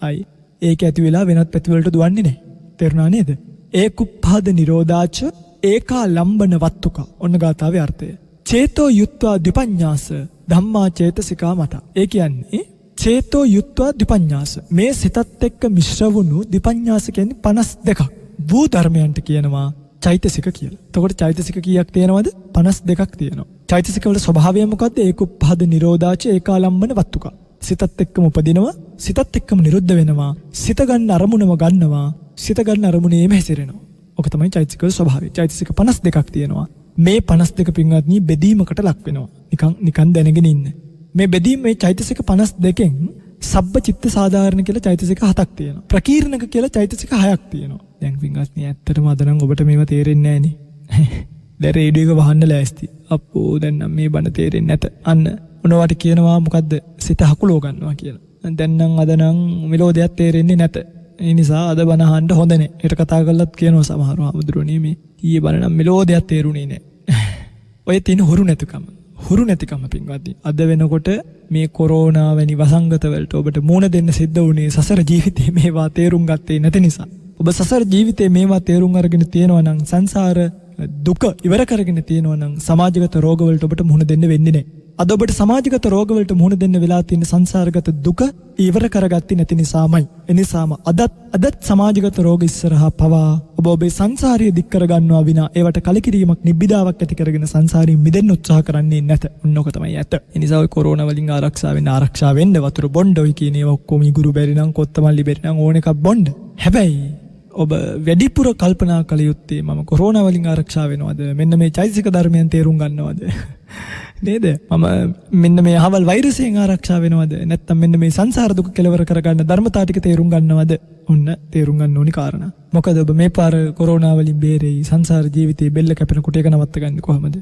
අයි ඒක ඇති වෙලා වෙනත් පැති වලට දුවන්නේ නැහැ. තේරුණා නේද? ඒකුප්පාද නිරෝධාච ඒකා ලම්බන වත්තුක. ඔන්න ගාථාවේ අර්ථය. චේතෝ යුත්වා ද්විපඤ්ඤාස ධම්මා චේතසිකා මත. ඒ කියන්නේ චේතෝ යුත්වා ද්විපඤ්ඤාස. මේ සිතත් එක්ක මිශ්‍ර වුණු ද්විපඤ්ඤාස කියන්නේ 52ක්. වූ ධර්මයන්ට කියනවා චෛතසික කියලා. එතකොට චෛතසික කීයක් තියෙනවද? 52ක් තියෙනවා. චෛතසික වල ස්වභාවය මොකද්ද? ඒකුප්පාද නිරෝධාච ඒකාලම්බන වත්තුක. සිතත් එක්කම උපදිනවා, සිතත් එක්කම නිරුද්ධ වෙනවා. සිත ගන්න අරමුණම ගන්නවා, සිත ගන්න අරමුණේම හැසිරෙනවා. ඔක තමයි චෛතසික වල ස්වභාවය. චෛතසික 52ක් තියෙනවා. මේ 52 පින්වත්නි බෙදීමකට ලක් වෙනවා. නිකන් දැනගෙන ඉන්න. මේ බෙදීම මේ චෛතසික 52කින් සබ්බ චිත්ත සාධාරණ කියලා චෛතසික 7ක් තියෙනවා. ප්‍රකීර්ණක කියලා චෛතසික 6ක් තියෙනවා. දැන් පින්වත්නි ඇත්තටම අද නම් ඔබට මේවා තේරෙන්නේ නැහැ නේ. දැන් රේඩියෝ එක වහන්න ලෑස්ති. අප්පෝ දැන් නම් මේ බණ තේරෙන්නේ නැත. අන්න මොනවට කියනවා මොකද්ද? සිත හකුලව ගන්නවා කියලා. දැන් නම් අද නම් මෙලෝදියක් තේරෙන්නේ නැත. ඒ නිසා අද බණ අහන්න හොඳ නැහැ. ඒකට කතා කරලත් කියනවා සමහරව ආමුදුරනේ මේ ඊයේ බණ නම් මෙලෝදියක් තේරුණේ නැහැ. ඔය තියෙන හුරු නැතිකම පින්වත්නි. අද වෙනකොට මේ කොරෝනා වැනි වසංගත වලට ඔබට මූණ දෙන්න සිද්ධ වුණේ සසර ජීවිතේ මේවා තේරුම් ගත්තේ නැති නිසා. ඔබ සසර ජීවිතේ මේවා තේරුම් අරගෙන තියෙනවා නම් සංසාර දුක ඉවර කරගෙන තියෙනවා නම් සමාජගත රෝග වලට ඔබට මුහුණ දෙන්න වෙන්නේ නැහැ. අද ඔබට සමාජගත රෝග වලට මුහුණ දෙන්න වෙලා තියෙන සංසාරගත දුක ඉවර කරගත්තේ නැති නිසාමයි. එනිසාම අදත් සමාජගත රෝග ඉස්සරහා පවා ඔබ ඔබේ සංසාරය දික් කරගන්නවා විනා ඒවට කලකිරීමක් නිබ්බිදාවක් ඇති කරගෙන සංසාරයෙන් මිදෙන්න උත්සාහ කරන්නේ නැත. ඔන්නෝක තමයි ඇත්ත. ඒ නිසා ඔය කොරෝනා වලින් ආරක්ෂා වෙන්න වතුර බොන්න ඔය කියන ඒවා ඔක්කොම ඉගුරු බැරි නම් කොත්තමල්ලි බැරි නම් ඕන එකක් බොන්න. හැබැයි ඔබ වැඩිපුර කල්පනා කළ යුත්තේ මම කොරෝනා වලින් ආරක්ෂා වෙනවද? මෙන්න මේ චෛතසික ධර්මයන් තේරුම් ගන්නවද? නේද? මම මෙන්න මේ අහවල් වෛරසයෙන් ආරක්ෂා වෙනවද? නැත්නම් මෙන්න මේ සංසාර දුක කෙලවර කරගන්න ධර්මතා ටික තේරුම් ගන්නවද? ඔන්න තේරුම් ගන්න ඕනි කාරණා. මොකද ඔබ මේ පාර කොරෝනා වලින් බේරෙයි සංසාර ජීවිතේ බෙල්ල කැපෙනකොට ඒක නවත්තගන්නේ කොහමද?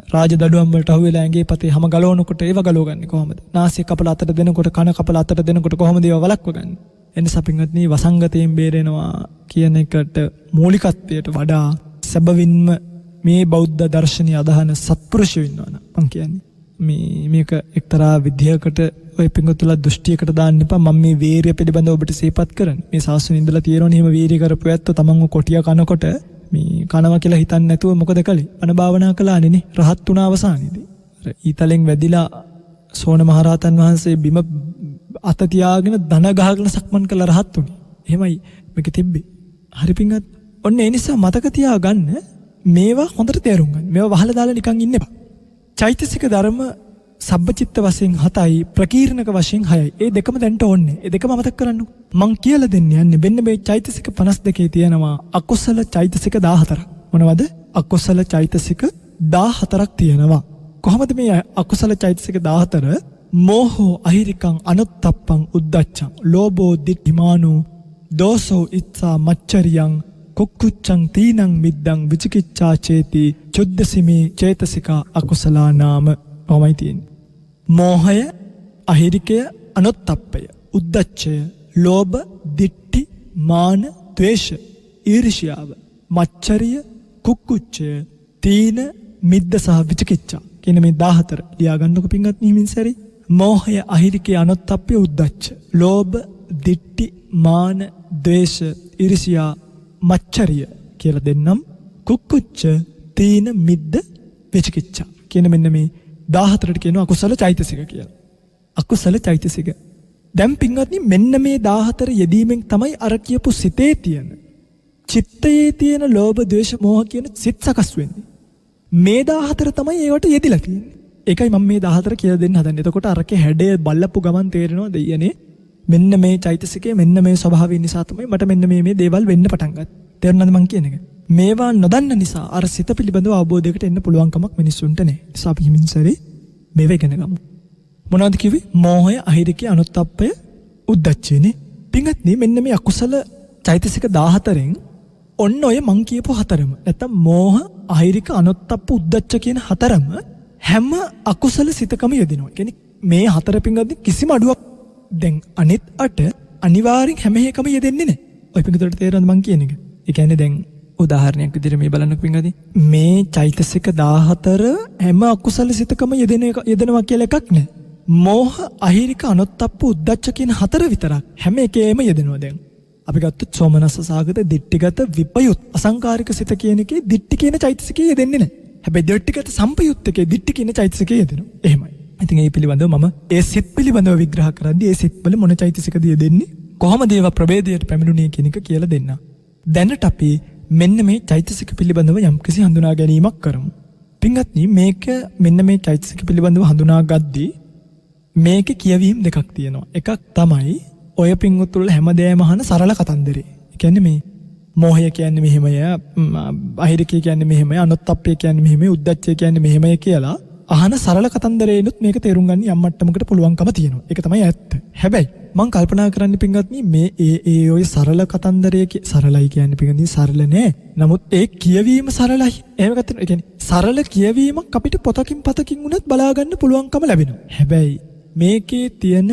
රාජ දඩුවම් වලට අහුවෙලා ඇඟේ පතේ හැම ගලවනකොට ඒව ගලවගන්නේ කොහමද? නාසය කපලා අතට දෙනකොට කන කපලා අතට දෙනකොට කොහමද ඒව වළක්වගන්නේ? එනිසා පින්වත්නි වසංගතයෙන් බේරෙනවා කියන එකට මූලිකත්වයට වඩා සැබවින්ම මේ බෞද්ධ දර්ශනය අදහන සත්පුරුෂයෝ ඉන්නවනේ මං කියන්නේ මේක එක්තරා විද්‍යාවකට ඔය පින්වතුලා දෘෂ්ටියකට දාන්න එපා. මම මේ වීරිය පිළිබඳව ඔබට සිහිපත් කරන්නේ. මේ ශාස්ත්‍රයේ ඉඳලා තියෙනවනේ එහෙම වීරිය කරපු ඇත්තෝ තමන්ව කොටිය කනකොට මේ කනවා කියලා හිතන්නේ නැතුව මොකද කළේ? අන භාවනා කළානේ නේ. රහත් වුණා අවසානයේදී. අර ඊතලෙන් වැදිලා සෝන මහරහතන් වහන්සේ බිම අත තියාගෙන දන ගහගෙන සක්මන් කළා රහත් උනේ. එහෙමයි මේක තිබ්බේ. හරි පින්වත්. ඔන්න ඒ නිසා මතක තියාගන්න මේවා හොඳට තේරුම් ගන්න. මේවා වහලා දාලා නිකන් ඉන්න එපා. චෛතසික ධර්ම සබ්බචිත්ත වශයෙන් 7යි ප්‍රකීර්ණක වශයෙන් 6යි. ඒ දෙකම දැන්ට ඕනේ. ඒ දෙකම මතක් කරන්නකෝ. මං කියලා දෙන්නේ යන්නේ මෙන්න මේ චෛතසික 52 තියෙනවා අකුසල චෛතසික 14ක්. මොනවද? අකුසල චෛතසික 14ක් තියෙනවා. කොහොමද මේ අකුසල චෛතසික 14? මෝහෝ අහිරිකං අනුත්තප්පං උද්දච්චං ලෝභෝ දිඨිමානෝ දෝසෝ ඉත්සා මච්චරියං කුක්කුච්ඡං තීනං මිද්දං විචිකිච්ඡා චේති චුද්දසිමේ චේතසික අකුසලා නාම. ඔමයි තියෙන්නේ. මෝහය, අහිරිකය, අනුත්තප්පය, උද්දච්චය, ලෝභ, දිට්ඨි, මාන, ද්වේෂ, ඊර්ෂ්‍යාව, මච්චරිය, කුක්කුච්ඡය, තීන, මිද්ද සහ විචිකිච්ඡා කියන මේ 14 ලියා ගන්නකො පින්වත්නි හිමින් සැරේ. මෝහය, අහිරිකය, අනුත්තප්පය, උද්දච්ච, ලෝභ, දිට්ඨි, මාන, ද්වේෂ, ඊර්ෂ්‍යා, මච්චරිය කියලා දෙන්නම්. කුක්කුච්ච, තීන, මිද්ද, විචිකිච්ඡා කියන මෙන්න මේ 14ට කියනවා අකුසල චෛතසික කියලා. අකුසල චෛතසික. දැන් පින්වත්නි මෙන්න මේ 14 යෙදීමෙන් තමයි අර කියපු සිතේ තියෙන චිත්තයේ තියෙන ලෝභ, ද්වේෂ, මෝහ කියන සිත් සකස් වෙන්නේ. මේ 14 තමයි ඒවට යෙදිලා තියෙන්නේ. ඒකයි මම මේ 14 කියලා දෙන්න හදන්නේ. එතකොට අරකේ හැඩය බල්ලපු ගමන් තේරෙනවා දෙයනේ මෙන්න මේ චෛතසිකයේ මෙන්න මේ ස්වභාවය නිසා තමයි මට මෙන්න මේ දේවල් වෙන්න පටන් ගත්තේ. තේරුණාද මං කියන එක? මේවා නොදන්න නිසා අර සිත පිළිබඳව අවබෝධයකට එන්න පුළුවන්කමක් මිනිස්සුන්ට නැහැ. ඒ නිසා අපි හිමින් සැරේ මේව ඉගෙන ගමු. මොනවද කිව්වේ? මෝහය, අහිරිකය, අනුත්ප්පය, උද්ධච්චයනේ. පින්වත්නි මෙන්න මේ අකුසල චෛතසික 14න් ඔන්න ඔය මං කියපු හතරම. නැත්තම් මෝහ, අහිරික, අනුත්ප්ප, උද්ධච්ච කියන හතරම හැම අකුසල සිතකම යෙදෙනවා. කියන්නේ මේ හතර පින්වත්නි කිසිම අඩුවක් දැන් අනිත් අට අනිවාර්යෙන් හැම එකම යෙදෙන්නේ නැහැ. ඔය පින්වතුන්ට තේරෙනවද මං කියන එක? ඒ කියන්නේ දැන් උදාහරණයක් විදිහට මේ බලන්නකො පින්වත්නි. මේ චෛතසික 14 හැම අකුසල සිතකම යෙදෙනවා කියලා එකක් නැහැ. මෝහ, අහිරික, අනුත්ප්ප, උද්ධච්ච කියන හතර විතරක් හැම එකේම යෙදෙනවා දැන්. අපි ගත්තොත් සෝමනස්ස සාගත, දිට්ඨිගත, විපයුත්, අසංකාරික සිත කියන එකේ දිට්ඨි කියන චෛතසිකය යෙදෙන්නේ නැහැ. හැබැයි දිට්ඨිගත සම්පයුත් එකේ දිට්ඨි කියන චෛතසිකය යෙදෙනවා. එහෙමයි. ඉතින් ඒ පිළිබඳව මම ඒ සිත් පිළිබඳව විග්‍රහ කරද්දී ඒ සිත් වල මොන චෛතසිකද යෙදෙන්නේ? කොහොමද ඒවා ප්‍රභේදයට පැමිණුණේ කියන එක කියලා දෙන්න. දැනට අපි මෙන්න මේ චෛතසික පිළිබඳව යම්කිසි හඳුනා ගැනීමක් කරමු. පින්වත්නි මේක මෙන්න මේ චෛතසික පිළිබඳව හඳුනාගද්දී මේක කියවීම් දෙකක් තියෙනවා. එකක් තමයි ඔය පින්වතුන්ල හැමදේම අහන සරල කතන්දරේ. ඒ කියන්නේ මේ මෝහය කියන්නේ මෙහෙමය, අහිරිකය කියන්නේ මෙහෙමය, අනුත්ප්පය කියන්නේ මෙහෙමයි, උද්ධච්චය කියන්නේ මෙහෙමයි කියලා අහන සරල කතන්දරේනොත් මේක තේරුම් ගන්න යම් මට්ටමකට පුළුවන්කම තියෙනවා. ඒක තමයි ඇත්ත. හැබැයි මම කල්පනා කරන්නේ පින්වත්නි මේ ඒ ඔය සරල කතන්දරයේ සරලයි කියන්නේ පින්වත්නි සරල නෑ. නමුත් ඒ කියවීම සරලයි. එහෙම ගත්තොත් ඒ කියන්නේ සරල කියවීමක් අපිට පොතකින් පතකින් උනත් බලා ගන්න පුළුවන්කම ලැබෙනවා. හැබැයි මේකේ තියෙන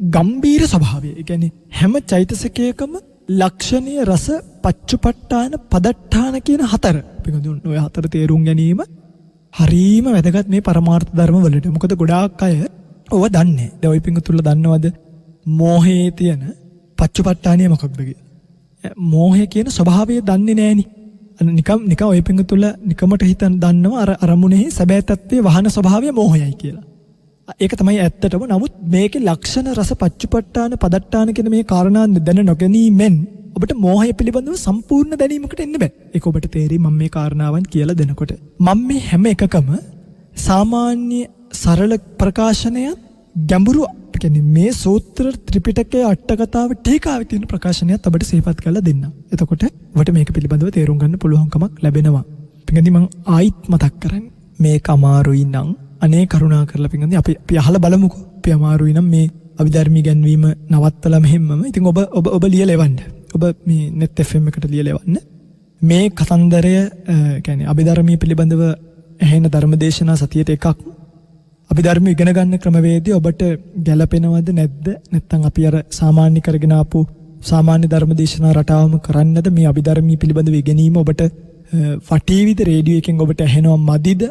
ගම්බීර ස්වභාවය. ඒ කියන්නේ හැම චෛතසිකයකම ලක්ෂණීය රස පච්චුපට්ඨාන පදට්ඨාන කියන හතර. පිටුදුන් ඔය හතර තේරුම් ගැනීම හරීම වැදගත් මේ පරමාර්ථ ධර්ම වලට. මොකද ගොඩාක් අය ඔව දන්නේ නැහැ. දැන් ඔය පිටුතුල්ල දන්නවද මෝහයේ තියෙන පච්චුපට්ඨානිය මොකක්ද කියලා? මෝහය කියන ස්වභාවය දන්නේ නැහෙනි. නිකම් ඔය පිටුතුල්ල නිකමට හිතන් දන්නවා අර අරමුණෙහි සැබෑ තත්ත්වයේ වහන ස්වභාවය මෝහයයි කියලා. ඒක තමයි ඇත්තටම. නමුත් මේකේ ලක්ෂණ රස පච්චුපට්ඨාන පදට්ඨාන කියන මේ කාරණා දැන නොගැනීමෙන් ඔබට මෝහය පිළිබඳව සම්පූර්ණ දැනීමකට එන්න බෑ. ඒක ඔබට තේරෙයි මම මේ කාරණාවන් කියලා දෙනකොට. මම මේ හැම එකකම සාමාන්‍ය සරල ප්‍රකාශනය ගැඹුරු කියන්නේ මේ සූත්‍ර ත්‍රිපිටකයේ අට කතාව ටීකාවේ තියෙන ප්‍රකාශනයත් ඔබට සිහිපත් කරලා දෙන්න. එතකොට ඔබට මේක පිළිබඳව තේරුම් ගන්න පුළුවන්කමක් ලැබෙනවා. පිටින්දී මම ආයිත් මතක් කරන්නේ මේක අමාරුයි නම් අනේ කරුණා කරලා පින්වත්නි අපි අහලා බලමුකෝ. අපි අමාරුයි නම් මේ අභිධර්මී ගැන්වීම නවත්තලා මෙහෙමම. ඉතින් ඔබ ලියලා එවන්න. ඔබ මේ net fm එකට ලියලා එවන්න. මේ කතන්දරය කියන්නේ අභිධර්මී පිළිබඳව ඇහෙන ධර්මදේශනා සතියට එකක්. අභිධර්ම ඉගෙන ගන්න ක්‍රමවේදය ඔබට ගැළපෙනවද නැද්ද? නැත්නම් අපි අර සාමාන්‍ය කරගෙන ආපු සාමාන්‍ය ධර්මදේශනා රටාවම කරන්නද මේ අභිධර්මී පිළිබඳව ඉගෙනීම ඔබට වටීවිද රේඩියෝ එකෙන් ඔබට ඇහෙනව මදිද?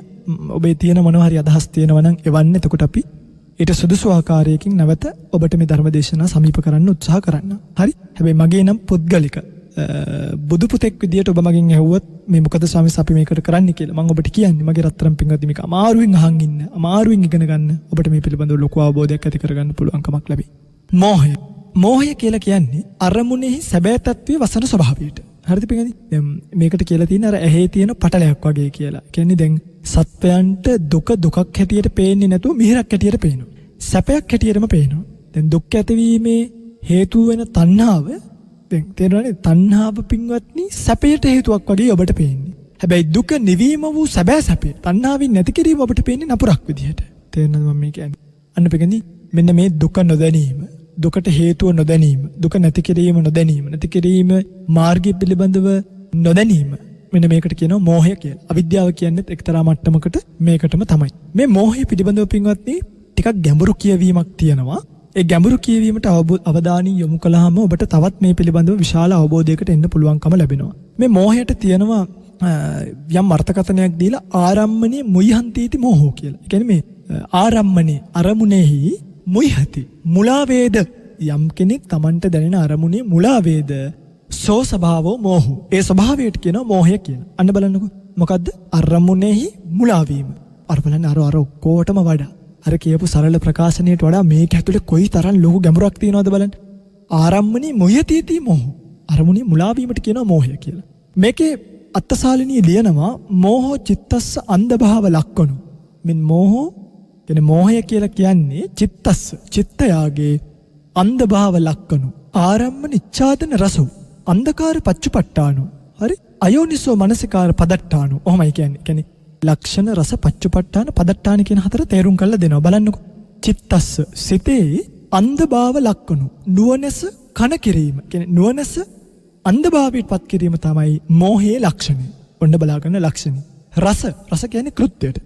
ඔබේ තියෙන මොනවා හරි අදහස් තියෙනවා නම් එවන්න. එතකොට අපි ඊට සුදුසු ආකාරයකින් නැවත ඔබට මේ ධර්මදේශනා සමීප කරන්න උත්සාහ කරන්න. හරි? හැබැයි මගේ නම් පුද්ගලික බුදු පුතෙක් විදියට ඔබ මගෙන් ඇහුවොත් මේ මොකද ස්වාමීස් අපි මේකට කරන්න කියලා මම ඔබට කියන්නේ මගේ රත්තරන් පින්වත්නි මේක අමාරුවෙන් අහන් ඉන්න අමාරුවෙන් ඉගෙන ගන්න ඔබට මේ පිළිබඳව ලොකු අවබෝධයක් ඇති කරගන්න පුළුවන්කමක් ලැබේ. මෝහය කියලා කියන්නේ අරමුණෙහි සැබෑ තත්ත්වයේ වසන ස්වභාවයට. හරිද පින්වත්නි? දැන් මේකට කියලා තියෙන අර ඇහි තියෙන පටලයක් වගේ කියලා. කියන්නේ දැන් සත්වයන්ට දුක දුකක් හැටියට පේන්නේ නැතුව මිහිරක් හැටියට පේනවා. සැපයක් හැටියටම පේනවා. දැන් දුක් ඇතිවීමේ හේතුව වෙන තණ්හාව දැන් තේරෙනවනේ තණ්හාව පින්වත්නි සැපයට හේතුවක් වගේ ඔබට පේන්නේ. හැබැයි දුක නිවීම වූ සැබෑ සැපේ තණ්හාවෙන් නැති කිරීම ඔබට පේන්නේ නපුරක් විදිහට. තේරෙනවද මම මේ කියන්නේ? අන්න පින්වත්නි මෙන්න මේ දුක නොදැනීම, දුකට හේතුව නොදැනීම, දුක නැති කිරීම නොදැනීම, නැති කිරීම මාර්ගය පිළිබඳව නොදැනීම මෙන්න මේකට කියනවා මෝහය කියලා. අවිද්‍යාව කියන්නේ එක්තරා මට්ටමකට මේකටම තමයි. මේ මෝහය පිළිබඳව පින්වත්නි ටිකක් ගැඹුරු කියවීමක් තියෙනවා. ඒ ගැඹුරු කියවීමට අවධානය යොමු කළාම ඔබට තවත් මේ පිළිබඳව විශාල අවබෝධයකට එන්න පුළුවන්කම ලැබෙනවා. මේ මෝහයට තියෙනවා යම් අර්ථකථනයක් දීලා ආරම්මණේ මුයිහන්තීති මෝහෝ කියලා. ඒ කියන්නේ මේ ආරම්මණේ අරමුණෙහි මුයිහති මුලා වේද යම් කෙනෙක් Tamanට දැනෙන අරමුණේ මුලා වේද සෝ ස්වභාවෝ මෝහෝ. ඒ ස්වභාවයට කියනවා මෝහය කියලා. අන්න බලන්නකෝ. මොකද්ද? අරමුණෙහි මුලා වීම. අර බලන්න අර ඔක්කොටම වඩා අර කියපු සරල ප්‍රකාශනයට වඩා මේක ඇතුලේ කොයි තරම් ලොකු ගැඹුරක් තියෙනවද බලන්න. ආරම්මණී මුයතිති මෝහෝ. අරමුණේ මුලා වීමට කියනවා මෝහය කියලා. මේකේ අත්තසාලිනිය ලියනවා මෝහෝ චිත්තස්ස අන්ධභාව ලක්කණු. මෙන් මෝහෝ කියන්නේ මෝහය කියලා කියන්නේ චිත්තස්ස චිත්තයාගේ අන්ධභාව ලක්කණු. ආරම්මන ඉච්ඡාදන රසෝ අන්ධකාර පච්චුපට්ඨානෝ. හරි? අයෝනිසෝ මනසිකාර පදට්ටානු. ඔහොමයි කියන්නේ. කියන්නේ ලක්ෂණ රස පච්චුපට්ඨාන පදට්ටාන කියන හතර තේරුම් කරලා දෙනවා. බලන්නකෝ. චිත්තස්ස සිතේ අන්ධභාව ලක්කණු. නුවණැස කන කිරීම. කියන්නේ නුවණැස අන්ධභාවයට පත් කිරීම තමයි මෝහයේ ලක්ෂණය. ඔන්න බලාගන්න ලක්ෂණය. රස කියන්නේ කෘත්‍යයට.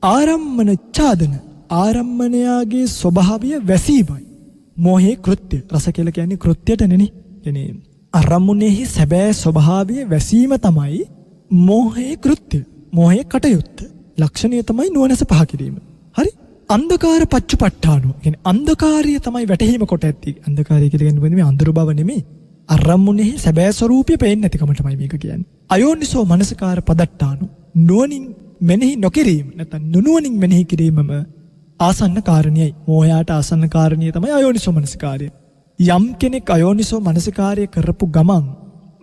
ආරම්මන ඡාදන ආරම්මණයාගේ ස්වභාවය වැසීමයි. මෝහයේ කෘත්‍ය. රස කියලා කියන්නේ කෘත්‍යයට නෙනේ. කියන්නේ අරමුණෙහි සැබෑ ස්වභාවය වැසීම තමයි මෝහයේ කෘත්‍ය. මෝහයේ කටයුත්ත. ලක්ෂණය තමයි නුවණැස පහ කිරීම. හරි? අන්ධකාර පච්චුපට්ඨානෝ. කියන්නේ අන්ධකාරය තමයි වැටහීම කොට ඇති. අන්ධකාරය කියලා කියන්නේ මේ අඳුරු බව නෙමෙයි. අරමුණෙහි සැබෑ ස්වરૂපය පේන්නේ නැතිකම තමයි මේක කියන්නේ. අයෝනිසෝ මනසිකාර පදට්ටානෝ. නුවණින් මෙනෙහි නොකිරීම නැත්නම් නුනුවණින් මෙනෙහි කිරීමම ආසන්න කාරණියයි. මෝහයට ආසන්න කාරණිය තමයි අයෝනිසෝ මනසිකාරය. යම් කෙනෙක් අයෝනිසෝ මනසිකාරය කරපු ගමන්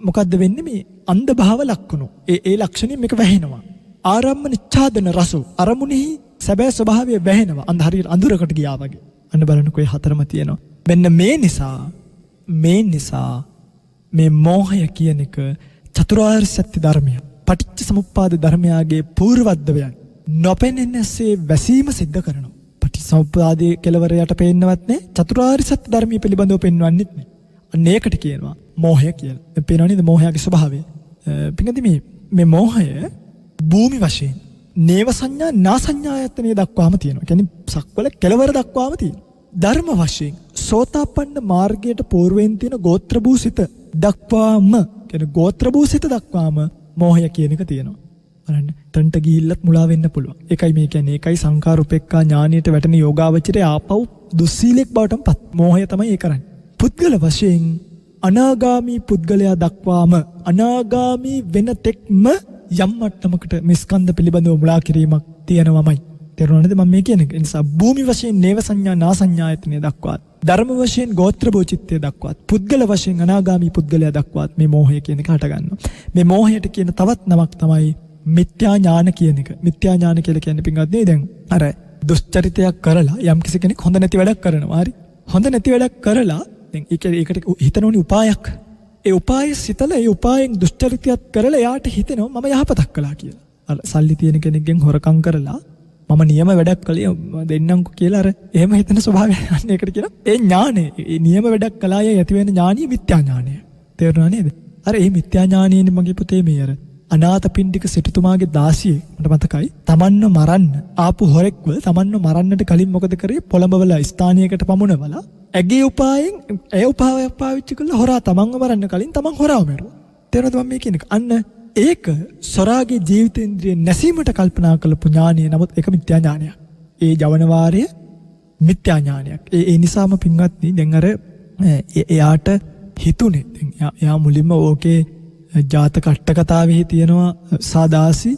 මොකද්ද වෙන්නේ? මේ අන්ධ භාව ලක්කණු. ඒ ලක්ෂණයෙන් මේක වැහෙනවා. ආරම්මන ඡාදන රසෝ. අරමුණෙහි සැබෑ ස්වභාවය වැහෙනවා. හරියට අඳුරකට ගියා වගේ. අන්න බලන්නකෝ මේ හතරම තියෙනවා. මෙන්න මේ නිසා මේ මෝහය කියන එක චතුරාර්ය සත්‍ය ධර්මය. පටිච්ච සමුප්පාද ධර්මයාගේ පූර්වද්දවයන් නොපෙනෙනසේ වැසීම සිද්ධ කරනවා. පටිච්ච සමුප්පාදයේ කෙලවරයට පේන්නවත් නැහැ. චතුරාර්ය සත්‍ය ධර්මයේ පිළිබඳව පෙන්වන්නෙත් නැහැ. අන්න ඒකට කියනවා මෝහය කියලා. දැන් පේනව නේද මෝහයගේ ස්වභාවය? පිටින්ද මේ මෝහය භූමි වශයෙන් නේව සංඥා නා සංඥායතනෙ දක්වාම තියෙනවා. කියන්නේ සක්වල කෙලවර දක්වාම තියෙනවා. ධර්ම වශයෙන් සෝතාපන්න මාර්ගයට පූර්වෙන් තියෙන ගෝත්‍ර භූසිත දක්වාම කියන්නේ ගෝත්‍ර භූසිත දක්වාම මෝහය කියන එක තියෙනවා. බලන්න තන්ට ගිහිල්ලත් මුලා වෙන්න පුළුවන්. ඒකයි මේ කියන්නේ ඒකයි සංඛාර උපේක්ඛා ඥානියට වැටෙන යෝගාවචරය ආපහු දුස්සීලෙක් බවටම පත්. මෝහය තමයි ඒ කරන්නේ. පුද්ගල වශයෙන් අනාගාමී පුද්ගලයා දක්වාම අනාගාමී වෙන තෙක්ම යම් මට්ටමකට මේ ස්කන්ධ පිළිබඳව මුලා කිරීමක් තියෙනවමයි. තේරුණාද මම මේ කියන්නේ? ඒ නිසා භූමි වශයෙන් නේව සංඥා නා සංඥායතනෙ දක්වාත් ධර්ම වශයෙන් ගෝත්‍ර භෝචිත්තය දක්වාත් පුද්ගල වශයෙන් අනාගාමී පුද්ගලයා දක්වාත් මේ මෝහය කියන එක හට ගන්නවා. මේ මෝහයට කියන තවත් නමක් තමයි මිත්‍යා ඥාන කියන එක. මිත්‍යා ඥාන කියලා කියන්නේ පින්වත්නි දැන් අර දුෂ්චරිතයක් කරලා යම් කිසි කෙනෙක් හොඳ නැති වැඩක් කරනවා. හරි? හොඳ නැති වැඩක් කරලා දැන් ඒකට හිතන ඕනි උපායක්. ඒ උපාය සිතලා ඒ උපායෙන් දුෂ්චරිතයක් කරලා එයාට හිතෙනවා මම යහපතක් කළා කියලා. අර සල්ලි තියෙන කෙනෙක්ගෙන් හොරකම් කරලා මම නියම වැඩක් කළේ දෙන්නම්කෝ කියලා අර එහෙම හිතන ස්වභාවය යන්නේ ඒකට කියනවා. ඒ ඥානෙ ඒ නියම වැඩක් කළාය ඇති වෙන ඥානිය මිත්‍යා ඥානය. තේරුණා නේද? අර ඒ මිත්‍යා ඥානියනේ මගේ පුතේ මේ අර අනාථපිණ්ඩික සිටුතුමාගේ දාසියෙක් මට මතකයි. තමන්ව මරන්න ආපු හොරෙක්ව තමන්ව මරන්නට කලින් මොකද කරේ? පොළඹවල ස්ථානයකට පමුණවලා ඇගේ උපායෙන් ඒ උපාය පාවිච්චි කරලා හොරා තමන්ව මරන්න කලින් තමන් හොරාව මරුවා. තේරුණාද මම මේ කියන්නේ? අන්න ඒක සොරාගේ ජීවිතේන්ද්‍රිය නැසීමට කල්පනා කරපු ඥානය. නමුත් ඒක මිත්‍යා ඥානයක්. ඒ ජවන වාරය මිත්‍යා ඥානයක්. ඒ නිසාම පින්වත්නි දැන් අර එයාට හිතුනේ දැන් එයා මුලින්ම ඕකේ ජාතක අට කතාවේ තියෙනවා සාදාසි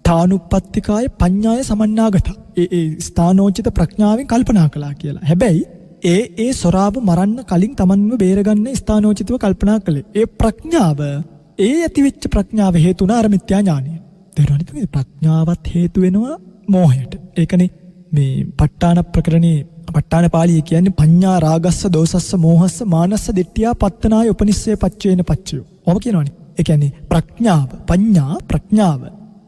ඨානුප්පත්තිකාය පඤ්ඤාය සමන්නාගත. ඒ ස්ථානෝචිත ප්‍රඥාවෙන් කල්පනා කළා කියලා. හැබැයි ඒ සොරාව මරන්න කලින් තමන්ව බේරගන්න ස්ථානෝචිතව කල්පනා කළේ. ඒ ප්‍රඥාව ඒ ඇතිවෙච්ච ප්‍රඥාව හේතුන අර මිත්‍යා ඥානය. තේරුණාද? මේ ප්‍රඥාවත් හේතු වෙනවා මෝහයට. ඒකනේ මේ ප ဋ ාණ ප්‍රකරණේ ප ဋ ාණ පාළිය කියන්නේ පඤ්ඤා රාගස්ස දෝසස්ස මෝහස්ස මානස්ස දිට්ඨියා පත්තනාය උපනිස්සේ පච්චේන පච්චයෝ. ඔබ කියනවනේ. ඒ කියන්නේ ප්‍රඥාව ප්‍රඥාව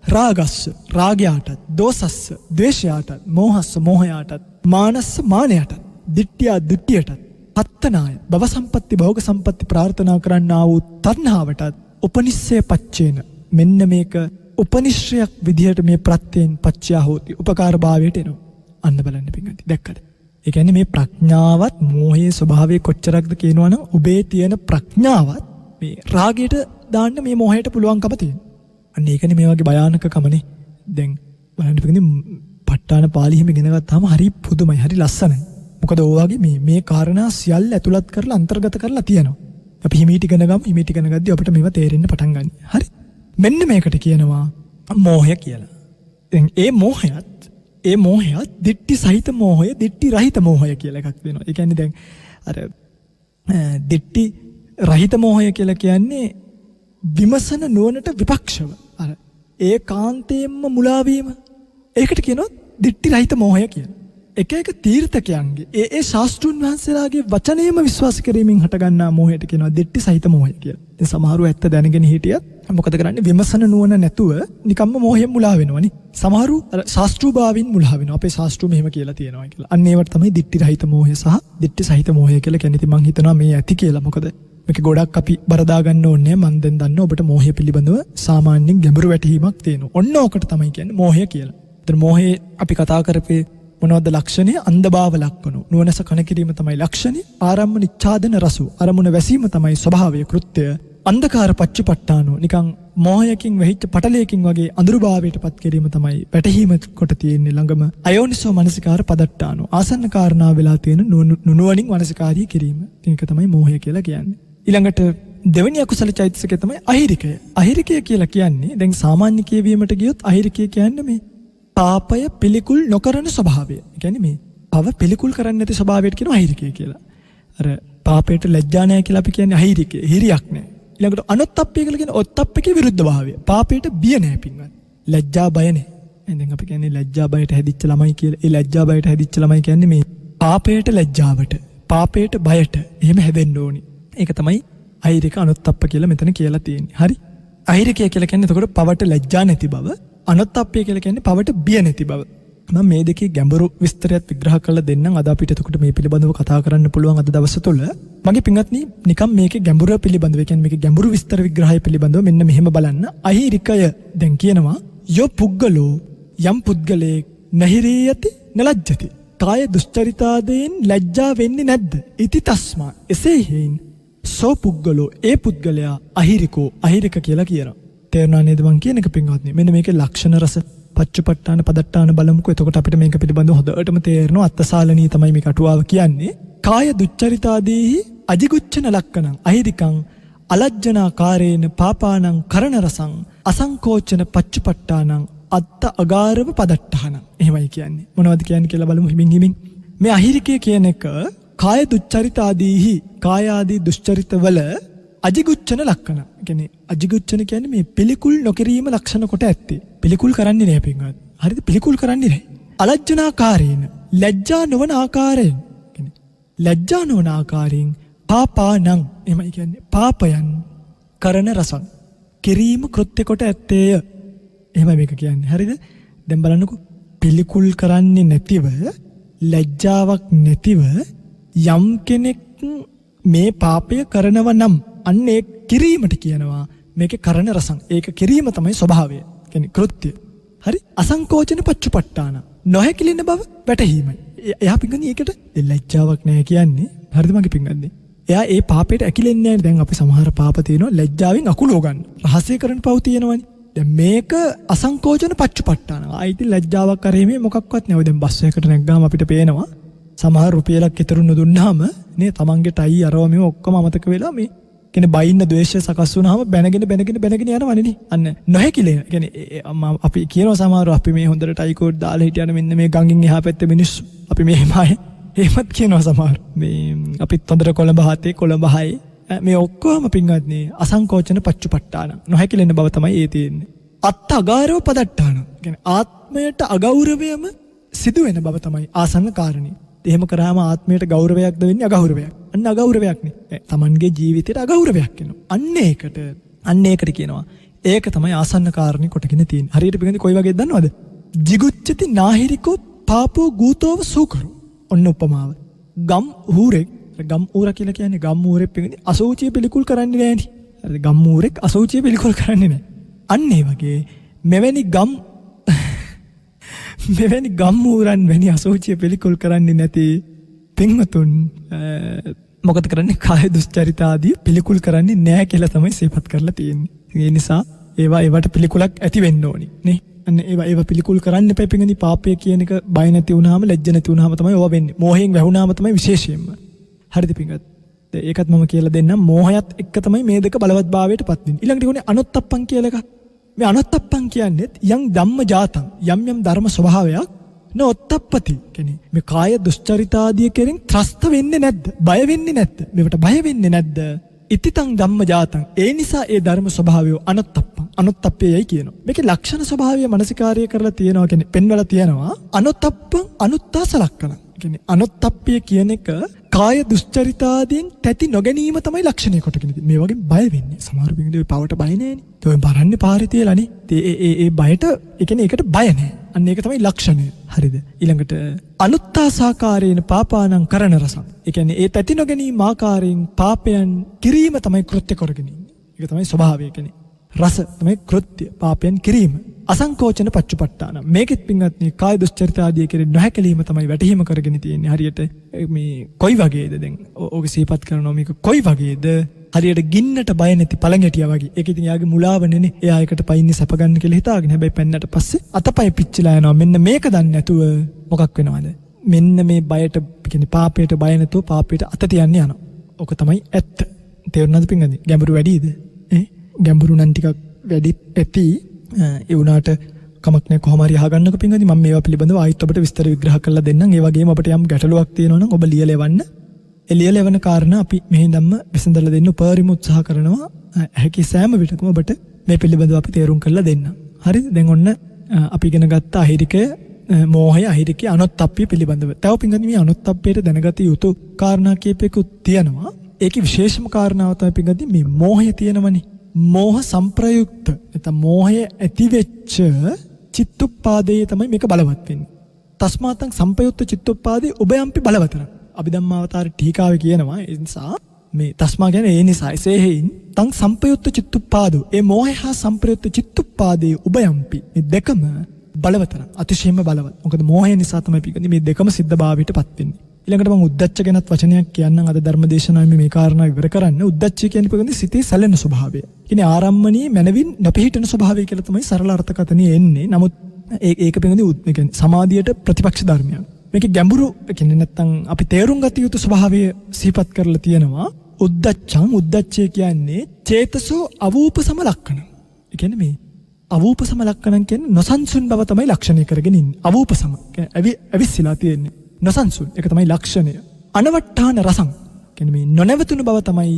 රාගස්ස රාගයාට දෝසස්ස ද්වේෂයාට මෝහස්ස මෝහයාට මානස්ස මානයට දිට්ඨියට පත්තනාය භව සම්පatti භෝග සම්පatti ප්‍රාර්ථනා කරන්නා වූ තණ්හාවට උපනිස්සේ පච්චේන. මෙන්න මේක උපනිශ්‍රයක් විදිහට මේ ප්‍රත්‍යයෙන් පච්චයා හෝති උපකාර භාවයට එනවා. අන්න බලන්න පින්වත්නි දැක්කද? ඒ කියන්නේ මේ ප්‍රඥාවත් මෝහයේ ස්වභාවය කොච්චරක්ද කියනවනම් ඔබේ තියෙන ප්‍රඥාවත් මේ රාගයට දාන්න මේ මෝහයට පුළුවන්කම තියෙනවා. අන්න ඒකනේ මේ වගේ භයානකකමනේ. දැන් බලන්න පින්වත්නි ප ဋ ාණ පාළියෙම ඉගෙන ගත්තාම හරි පුදුමයි හරි ලස්සනයි. මොකද ඔයවාගේ මේ කාරණා සියල්ල ඇතුළත් කරලා අන්තර්ගත කරලා තියෙනවා. අපි හිමීට ඉගෙන ගද්දී අපිට මේවා තේරෙන්න පටන් ගන්නවා. හරි? මෙන්න මේකට කියනවා මෝහය කියලා. දැන් ඒ මෝහයත් දිට්ඨි සහිත මෝහය, දිට්ඨි රහිත මෝහය කියලා එකක් වෙනවා. ඒ කියන්නේ දැන් අර දිට්ඨි රහිත මෝහය කියලා කියන්නේ විමසන නුවණට විපක්ෂව. අර ඒකාන්තයෙන්ම මුලා වීම. ඒකට කියනවා දිට්ඨි රහිත මෝහය කියලා. එක තීර්ථකයන්ගේ ඒ ශාස්ත්‍රුන් වහන්සේලාගේ වචනයම විශ්වාස කිරීමෙන් හටගන්නා මෝහයට කියනවා දිට්ඨි සහිත මෝහය කියලා. ඉතින් සමහරව ඇත්ත දැනගෙන හිටියත් මොකද කරන්නේ විමසන නුවණ නැතුව නිකම්ම මෝහයෙන් මුලා වෙනවනේ. සමහරු ශාස්ත්‍රූභාවින් මුලා වෙනවා. අපේ ශාස්ත්‍රූ මෙහෙම කියලා තියෙනවා කියලා. අන්න ඒවට තමයි දිට්ඨි රහිත මෝහය සහ දිට්ඨි සහිත මෝහය කියලා කියන්නේ. ඉතින් මං හිතනවා මේ ඇති කියලා. මොකද මේක ගොඩක් අපි බරදා ගන්න ඕනේ. මං දැන් දන්නවා ඔබට මෝහය පිළිබඳව සාමාන්‍යයෙන් ගැඹුරු වැටහීමක් තියෙනවා. ඔන්න ඕකට තමයි කියන්නේ මෝහය කියලා. ඒතර මෝහයේ අපි කතා කරපේ මොනවද ලක්ෂණය? අන්ධභාව ලක්ෂණ. නුවණස කන කිරීම තමයි ලක්ෂණය. ආරම්මන ඉච්ඡාදන රසු. අරමුණ වැසීම තමයි ස්වභාවය කෘත්‍යය. අන්ධකාර පච්චපට්ඨානෝ නිකන් මෝහයකින් වෙහිච්ච පටලයකින් වගේ අඳුරුභාවයට පත් කිරීම තමයි වැටහීම කොට තියෙන්නේ ළඟම. අයෝනිසෝ මනසිකාර පදට්ඨානෝ ආසන්න කාරණා වෙලා තියෙන නුවණින් මනසිකාරී කිරීම. ඒක තමයි මෝහය කියලා කියන්නේ. ඊළඟට දෙවෙනි අකුසල චෛතසිකය තමයි අහිරිකය. අහිරිකය කියලා කියන්නේ දැන් සාමාන්‍ය කියවීමට ගියොත් අහිරිකය කියන්නේ මේ පාපය පිළිකුල් නොකරන ස්වභාවය. ඒ කියන්නේ මේ පව පිළිකුල් කරන්නේ නැති ස්වභාවයට කියන අහිරිකය කියලා. අර පාපයට ලැජ්ජා නැහැ කියලා අපි කියන්නේ අහිරිකය. හිරියක් නැහැ. ඊළඟට අනොත්ප්පය කියලා කියන්නේ ඔත්ප්පකේ විරුද්ධ භාවය. පාපයට බිය නැහැ පින්වත්. ලැජ්ජා බය නැහැ. දැන් අපි කියන්නේ ලැජ්ජා බයට හැදිච්ච ළමයි කියලා. ඒ ලැජ්ජා බයට හැදිච්ච ළමයි කියන්නේ මේ පාපයට ලැජ්ජාවට, පාපයට බයට එහෙම හැදෙන්න ඕනි. ඒක තමයි අහිරික අනොත්ප්ප කියලා මෙතන කියලා තියෙන්නේ. හරි? අහිරිකය කියලා කියන්නේ එතකොට පවට ලැජ්ජා නැති බව. අනොත්ප්පය කියලා කියන්නේ පවට බිය නැති බව. මම මේ දෙකේ ගැඹුරු විස්තරයක් විග්‍රහ කරලා දෙන්නම්. අද අපිට එතකොට මේ පිළිබඳව කතා කරන්න පුළුවන් අද දවස තුළ. මගේ පින්වත්නි නිකම් මේකේ ගැඹුර පිළිබඳව කියන්නේ මේකේ ගැඹුරු විස්තර විග්‍රහය පිළිබඳව මෙන්න මෙහෙම බලන්න. අහිරිකය දැන් කියනවා යෝ පුද්ගලෝ යම් පුද්ගලයෙක් නහිරියති නලජ්ජති. කාය දුස්චරිතාදයෙන් ලැජ්ජා වෙන්නේ නැද්ද? ඉති තස්මා එසේ හේයින් සෝ පුද්ගලෝ ඒ පුද්ගලයා අහිරිකෝ අහිරික කියලා කියනවා. තේරුණා නේද මං කියන එක පින්වත්නි? මෙන්න මේකේ ලක්ෂණ රස පච්චපට්ඨාන පදට්ඨාන බලමුකෝ. එතකොට අපිට මේක පිළිබඳව හොඳටම තේරෙනවා. අත්තසාලනී තමයි මේක අටුවාව කියන්නේ. කාය දුච්චරිතාදීහි අජිගුච්ඡන ලක්කණං අහිරිකං අලජ්ජනාකාරේන පාපානං කරණ රසං අසංකෝචන පච්චපට්ඨානං අත්ත අගාරව පදට්ඨානං. එහෙමයි කියන්නේ. මොනවද කියන්නේ කියලා බලමු හිමින් හිමින්. මේ අහිරිකය කියන එක කාය දුච්චරිතාදීහි කාය ආදී දුස්චරිතවල අජිගුච්ඡන ලක්කණ. කියන්නේ අජිගුච්ඡන කියන්නේ මේ පිළිකුල් නොකිරීම ලක්ෂණ කොට ඇත්තේ. පිළිකුල් කරන්නේ නැහැ පින්වත්. හරිද? පිළිකුල් කරන්නේ නැහැ. අලජ්ජනාකාරේන ලැජ්ජා නොවන ආකාරයෙන්. කියන්නේ ලැජ්ජා නොවන ආකාරයෙන් පාපානං එමයි කියන්නේ පාපයන් කරන රසං කිරීම කෘත්‍ය කොට ඇත්තේය. එහෙම මේක කියන්නේ. හරිද? දැන් බලන්නකෝ පිළිකුල් කරන්නේ නැතිව ලැජ්ජාවක් නැතිව යම් කෙනෙක් මේ පාපය කරනව නම් අන්න ඒ කිරීමට කියනවා මේකේ කරන රසං. ඒක කිරීම තමයි ස්වභාවය. කියන්නේ කෘත්‍ය. හරි? අසංකෝචන පච්චපට්ඨාන. නොහැකිලෙන බව වැටහීමයි. එයා පිංගන්නේ ඒකට ලැජ්ජාවක් නැහැ කියන්නේ. හරිද මගේ පිංගන්නේ? එයා ඒ පාපයට ඇකිලෙන්නේ නැහැ. දැන් අපි සමහර පාප තියෙනවා ලැජ්ජාවෙන් අකුලව ගන්න. රහසය කරන පව් තියෙනවනේ. දැන් මේක අසංකෝචන පච්චපට්ඨාන. ආයිති ලැජ්ජාවක් කරේමේ මොකක්වත් නැහැ. දැන් බස් එකකට නැග්ගාම අපිට පේනවා සමහර රුපියලක් ඉතුරු නොදුන්නාම නේ තමන්ගේ ටයි අරව මේ ඔක්කොම අමතක වෙලා මේ කියන්නේ බයින්න ද්වේෂය සකස් වුණාම බැනගෙන යනවනේ. අන්න නොහැකිලේ. කියන්නේ අපි කියනවා සමහරව අපි මේ හොඳට ටයි කෝඩ් දාලා හිටියන මෙන්න මේ ගංගෙන් එහා පැත්තේ මිනිස්සු අපි මෙහෙමයි. එහෙමත් කියනවා සමහර. මේ අපිත් හොඳට කොළඹ හතේ කොළඹ හයේ මේ ඔක්කොම පින්වත්නි අසංකෝචන පච්චපට්ඨාන. නොහැකිලෙන බව තමයි ඒ තියෙන්නේ. අත්ත අගාරව පදට්ඨාන. කියන්නේ ආත්මයට අගෞරවයම සිදු වෙන බව තමයි ආසන්න කාරණේ. එහෙම කරාම ආත්මයට ගෞරවයක්ද වෙන්නේ අගෞරවයක්. අන්න අගෞරවයක්නේ. තමන්ගේ ජීවිතයට අගෞරවයක් වෙනවා. අන්න ඒකට කියනවා. ඒක තමයි ආසන්න කාරණේ කොටගෙන තියෙන්නේ. හරියට පිළිගන්නේ කොයි වගේද දන්නවද? jigucchati nahiriko papo gutova sukaro. ඔන්න උපමාව. ගම් ඌරෙක් ගම් ඌරා කියලා කියන්නේ ගම් ඌරෙක් පිළිගන්නේ අසෝචිය පිළිකුල් කරන්නේ නැහැනේ. හරිද? ගම් ඌරෙක් අසෝචිය පිළිකුල් කරන්නේ නැහැ. අන්න ඒ වගේ මෙවැනි ගම් ඌරන් වැනි අසෝචිය පිළිකුල් කරන්නේ නැති පින්වතුන් මොකද කරන්නේ? කාය දුස්චරිත ආදී පිළිකුල් කරන්නේ නැහැ කියලා තමයි සිහිපත් කරලා තියෙන්නේ. ඒ නිසා ඒවට පිළිකුලක් ඇති වෙන්න ඕනි නේ. අන්න ඒවා පිළිකුල් කරන්න එපා. පින්ගනි පාපය කියන එක බය නැති වුනහම ලැජ්ජ නැති වුනහම තමයි ඕවා වෙන්නේ. මෝහයෙන් වැහුනහම තමයි විශේෂයෙන්ම. හරිද පින්ගත්? ඒකත් මම කියලා දෙන්නම්. මෝහයත් එක්ක තමයි මේ දෙක බලවත් භාවයට පත් වෙන්නේ. ඊළඟට උනේ අනොත්ප්පං කියලා එකක්. මේ අනොත්ප්පං කියන්නේ යම් ධම්ම ජාතං යම් ධර්ම ස්වභාවයක් නොත්ප්පති. කියන්නේ මේ කාය දුස්චරිතාදිය කෙරෙන් ත්‍රස්ත වෙන්නේ නැද්ද? බය වෙන්නේ නැද්ද? මේවට බය වෙන්නේ නැද්ද? ඉතිතං ධම්ම ජාතං. ඒ නිසා ඒ ධර්ම ස්වභාවය අනොත්ප්පයයි කියනවා. මේකේ ලක්ෂණ ස්වභාවය මනසිකාර්ය කරලා තියෙනවා. කියන්නේ පෙන්වලා තියෙනවා. අනොත්ප්පං අනුත්තාස ලක්ෂණ. කියන්නේ අනොත්ප්පය කියන එක කාය දුස්චරිතාදීන් තැති නොගැනීම තමයි ලක්ෂණය කොටගෙන තියෙන්නේ. මේ වගේ බය වෙන්නේ. සමහර පිටින් ඔය පවට බය නැහැනේ. ඔය බරන්නේ පාරේ තියලානේ. ඒ බයට ඒ කියන්නේ ඒකට බය නැහැ. අන්න ඒක තමයි ලක්ෂණය. හරිද? ඊළඟට අනුත්තාසාකාරේන පාපානං කරන රසං. ඒ කියන්නේ ඒ තැති නොගැනීම ආකාරයෙන් පාපයන් කිරීම තමයි කෘත්‍ය කරගෙන ඉන්නේ. ඒක තමයි ස්වභාවය කියන්නේ. රස තමයි කෘත්‍ය පාපයන් කිරීම. අසංකෝචන පච්චුපට්ඨාන. මේකෙත් පින්වත්නි කාය දුස්චරිත ආදී කෙරෙහි නොහැකලීම තමයි වැටහීම කරගෙන තියෙන්නේ. හරියට මේ කොයි වගේද දැන් ඕක සිහිපත් කරනවා මේක කොයි වගේද? හරියට ගින්නට බය නැති පළඟැටියා වගේ. ඒක ඉතින් යාගේ මුලාවනේ. එයා එකට පයින්නේ සැප ගන්න කියලා හිතාගෙන. හැබැයි පෙන්නට පස්සේ අතපය පිච්චිලා යනවා. මෙන්න මේක දන්නේ නැතුව මොකක් වෙනවද? මෙන්න මේ බයට කියන්නේ පාපයට බය නැතුව පාපයට අත තියන්නේ යනවා. ඕක තමයි ඇත්ත. තේරුණාද පින්වත්නි? ගැඹුරු වැඩිද? ගැඹුරු නම් ටිකක් වැඩි ඇති. ඒ වුණාට කමක් නැහැ කොහොම හරි අහගන්නකො පින්වත්නි. මම මේවා පිළිබඳව ආයිත් ඔබට විස්තර විග්‍රහ කරලා දෙන්නම්. ඒ වගේම ඔබට යම් ගැටලුවක් තියෙනවා නම් ඔබ ලියලා එවන්න. ඒ ලියලා එවන කාරණා අපි මෙහෙඳම්ම විසඳලා දෙන්න උපරිම උත්සාහ කරනවා. හැකි සෑම විටකම ඔබට මේ පිළිබඳව අපි තේරුම් කරලා දෙන්නම්. හරිද? දැන් ඔන්න අපි ඉගෙන ගත්ත අහිරිකය, මෝහය, අහිරිකය, අනොත්ප්පිය පිළිබඳව. තව පින්වත්නි මේ අනොත්ප්පියට දැනගත යුතු කාරණා කීපයකුත් තියෙනවා. ඒකේ විශේෂම කාරණාව තමයි පින්වත්නි මේ මෝහය තියෙනවනේ. මෝහ සංප්‍රයුක්ත නැත්නම් මෝහය ඇතිවෙච්ච චිත්තුප්පාදේ තමයි මේක බලවත් වෙන්නේ. තස්මාතං සංපයුක්ත චිත්තුප්පාදේ උභයම්පි බලවතර. අභිධම්මාවතාර ටීකාවේ කියනවා ඒ නිසා මේ තස්මා කියන්නේ ඒ නිසා එසේ හේයින් තං සංපයුක්ත චිත්තුප්පාදෝ ඒ මෝහය හා සංප්‍රයුක්ත චිත්තුප්පාදේ උභයම්පි මේ දෙකම බලවතර අතිශයින්ම බලවත්. මොකද මෝහය නිසා තමයි පිටින් මේ දෙකම සිද්ධභාවයටපත් වෙන්නේ. ඊළඟට මම උද්දච්ච ගැනත් වචනයක් කියන්නම් අද ධර්මදේශනාවේ මේ කාරණා ඉවර කරන්න. උද්දච්ච කියන්නේ පිටින් සිතේ සැලෙන ස්වභාවය. කියන්නේ ආරම්මණී මනවින් නොපිහිටන ස්වභාවය කියලා තමයි සරල අර්ථකථනය එන්නේ. නමුත් ඒක පිටින් සමාධියට ප්‍රතිපක්ෂ ධර්මයක්. මේකේ ගැඹුරු කියන්නේ නැත්තම් අපි තේරුම් ගත යුතු ස්වභාවය සිහිපත් කරලා තියෙනවා. උද්දච්චය කියන්නේ චේතසෝ අවූපසම ලක්ෂණ. ඒ කියන්නේ මේ අවූපසම ලක්ෂණ කියන්නේ නොසන්සුන් බව තමයි ලක්ෂණය කරගෙන ඉන්නේ. අවූපසම කියන්නේ අවිස්සලා තියෙන්නේ. නොසන්සුන් ඒක තමයි ලක්ෂණය. අනවට්ටාන රසං කියන්නේ මේ නොනවතුණු බව තමයි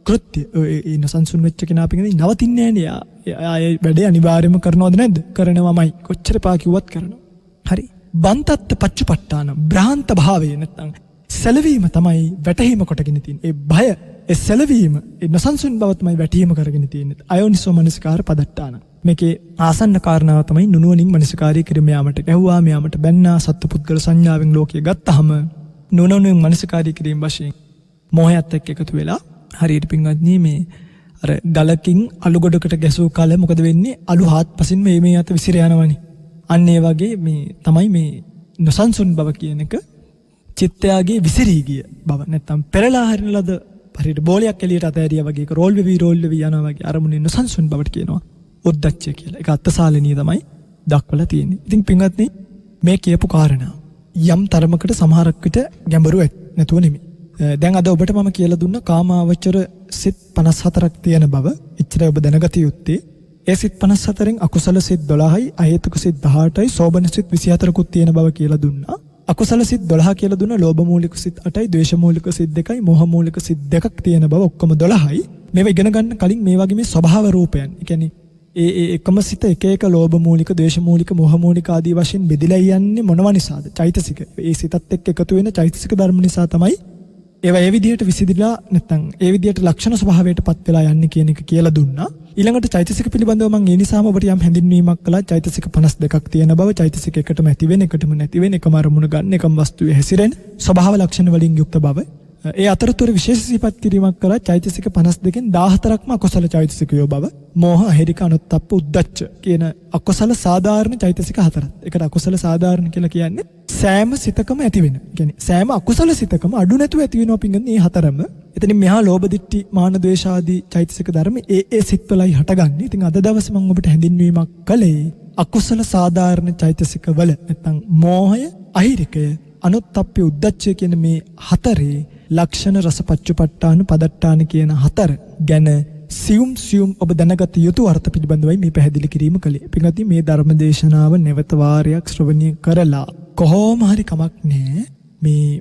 කෘත්‍ය. ඒ නොසන්සුන් වෙච්ච කෙනා පිටින් නවතින්නේ නැහැ. ආයේ වැඩේ අනිවාර්යයෙන්ම කරනවද නැද්ද? කරනවාමයි. කොච්චර පා කිව්වත් කරනවා. හරි. බන්තත්ත පච්චුපට්ඨාන භ්‍රාන්ත භාවය නැත්නම් සැලවීම තමයි වැටහීම කොටගෙන තියෙන්නේ. ඒ බය, ඒ සැලවීම, ඒ නොසන්සුන් බව තමයි වැටහීම කරගෙන තියෙන්නේ. අයෝනිසෝ මනසිකාර පදට්ඨාන. මේකේ ආසන්න කාරණාව තමයි නුනුවණින් මනසිකාරී කිරීම. යාමට ගැහුවා, මෙයාමට බැන්නා, සත්පුද්ගල සංඥාවෙන් ලෝකයේ ගත්තහම නුනුවණින් මනසිකාරී කිරීම වශයෙන් මෝහයත් එක්ක එකතු වෙලා හරියට පින්වත්නි මේ අර ගලකින් අලු ගොඩකට ගැසූ කල මොකද වෙන්නේ? අලු හාත්පසින් මේ අත විසිර යනවනේ. අන්න ඒ වගේ මේ තමයි මේ නොසන්සුන් බව කියන එක චිත්තයාගේ විසිරී ගිය බව. නැත්තම් පෙරලා හරින ලද හරියට බෝලයක් එළියට අතෑරියා වගේ ඒක රෝල් වෙවි යනවා වගේ අරමුණේ නොසන්සුන් බවට කියනවා උද්දච්චය කියලා. ඒක අත්සාලනීය තමයි දක්වලා තියෙන්නේ. ඉතින් පින්වත්නි මේ කියපු කාරණා යම් තරමකට සමහරක් විට ගැඹුරු නැතුව නෙමෙයි. දැන් අද ඔබට මම කියලා දුන්න කාමාවචර සිත් 54ක් තියෙන බව එච්චරයි ඔබ දැනගත යුත්තේ. ඒ සිත් 54න් අකුසල සිත් 12යි, අහේතුක සිත් 18යි, සෝබන සිත් 24කුත් තියෙන බව කියලා දුන්නා. අකුසල සිත් 12 කියලා දුන්නා, ලෝභ මූලික සිත් 8යි, ද්වේෂ මූලික සිත් 2යි, මෝහ මූලික සිත් 2ක් තියෙන බව ඔක්කොම 12යි. මේවා ඉගෙන ගන්න කලින් මේ වගේ මේ ස්වභාව රූපයන්. ඒ කියන්නේ ඒ එකම සිත එක ලෝභ මූලික, ද්වේෂ මූලික, මෝහ මූලික ආදී වශයෙන් බෙදලා යන්නේ මොනවා නිසාද? චෛතසික. ඒ සිතත් එක්ක එකතු වෙන චෛතසික ධර්ම නිසා තමයි ඒවා ඒ විදිහට විසිරලා නැත්නම් ඒ විදිහට ලක්ෂණ ස්වභාවයටපත් වෙලා යන්නේ කියන එක කියලා දුන්නා. ඊළඟට චෛතසික පිළිබඳව මම ඒ නිසාම ඔබට යම් හැඳින්වීමක් කළා. චෛතසික 52ක් තියෙන බව, චෛතසික එකටම ඇති වෙන, එකටම නැති වෙන, එකම අරමුණ ගන්න, එකම වස්තුවේ හැසිරෙන ස්වභාව ලක්ෂණ වලින් යුක්ත බව. ඒ අතරතුර විශේෂ සිහිපත් කිරීමක් කළා. චෛතසික 52න් 14ක්ම අකුසල චෛතසිකයෝ බව, මෝහ, අහිරික, අනුත්ප්ප, උද්දච්ච කියන අකුසල සාධාරණ චෛතසික 4ක්. ඒකට අකුසල සාධාරණ කියලා කියන්නේ සෑම සිතකම ඇති වෙන. කියන්නේ සෑම අකුසල සිතකම අඩු නැතුව ඇති වෙනවා පින්ගන්නේ මේ හතරම. එතනින් මෙහා ලෝභ දිට්ඨි, මාන ද්වේෂ ආදී චෛතසික ධර්ම ඒ සිත්වලයි හටගන්නේ. ඉතින් අද දවසේ මම ඔබට හැඳින්වීමක් කළේ අකුසල සාධාරණ චෛතසික වල නැත්නම් මෝහය, අහිරිකය, අනුත්ප්ප, උද්දච්චය කියන මේ හතරේ ලක්ෂණ රස පච්චුපට්ඨාන පදට්ඨාන කියන හතර ගැන සියුම් ඔබ දැනගත යුතු අර්ථ පිළිබඳවයි මේ පැහැදිලි කිරීම කළේ. පින්වත්නි මේ ධර්ම දේශනාව නැවත වාරයක් ශ්‍රවණය කරලා කොහොම හරි කමක් නැහැ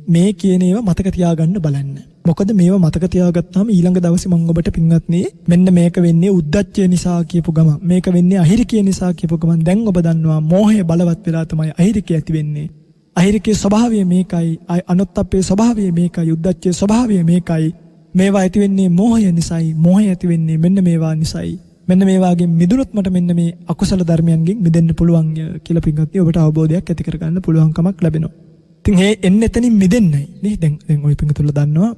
මේ කියන ඒවා මතක තියාගන්න බලන්න. මොකද මේවා මතක තියාගත්තාම ඊළඟ දවසේ මම ඔබට පින්වත්නි මෙන්න මේක වෙන්නේ උද්දච්චය නිසා කියපු ගමන්, මේක වෙන්නේ අහිරිකය නිසා කියපු ගමන් දැන් ඔබ දන්නවා මෝහය බලවත් වෙලා තමයි අහිරිකය ඇති වෙන්නේ. අහිරිකේ ස්වභාවය මේකයි, අනුත්ප්පේ ස්වභාවය මේකයි, උද්දච්චයේ ස්වභාවය මේකයි. මේවා ඇති වෙන්නේ මෝහය නිසායි. මෝහය ඇති වෙන්නේ මෙන්න මේවා නිසායි. මෙන්න මේ වාගේ මිදුනොත් මට මෙන්න මේ අකුසල ධර්මයන්ගෙන් මිදෙන්න පුළුවන් කියලා පින්වත්නි ඔබට අවබෝධයක් ඇති කරගන්න පුළුවන්කමක් ලැබෙනවා. ඉතින් එන්න එතනින් මිදෙන්නයි නේ. දැන් ඔය පින්වතුන්ලා දන්නවා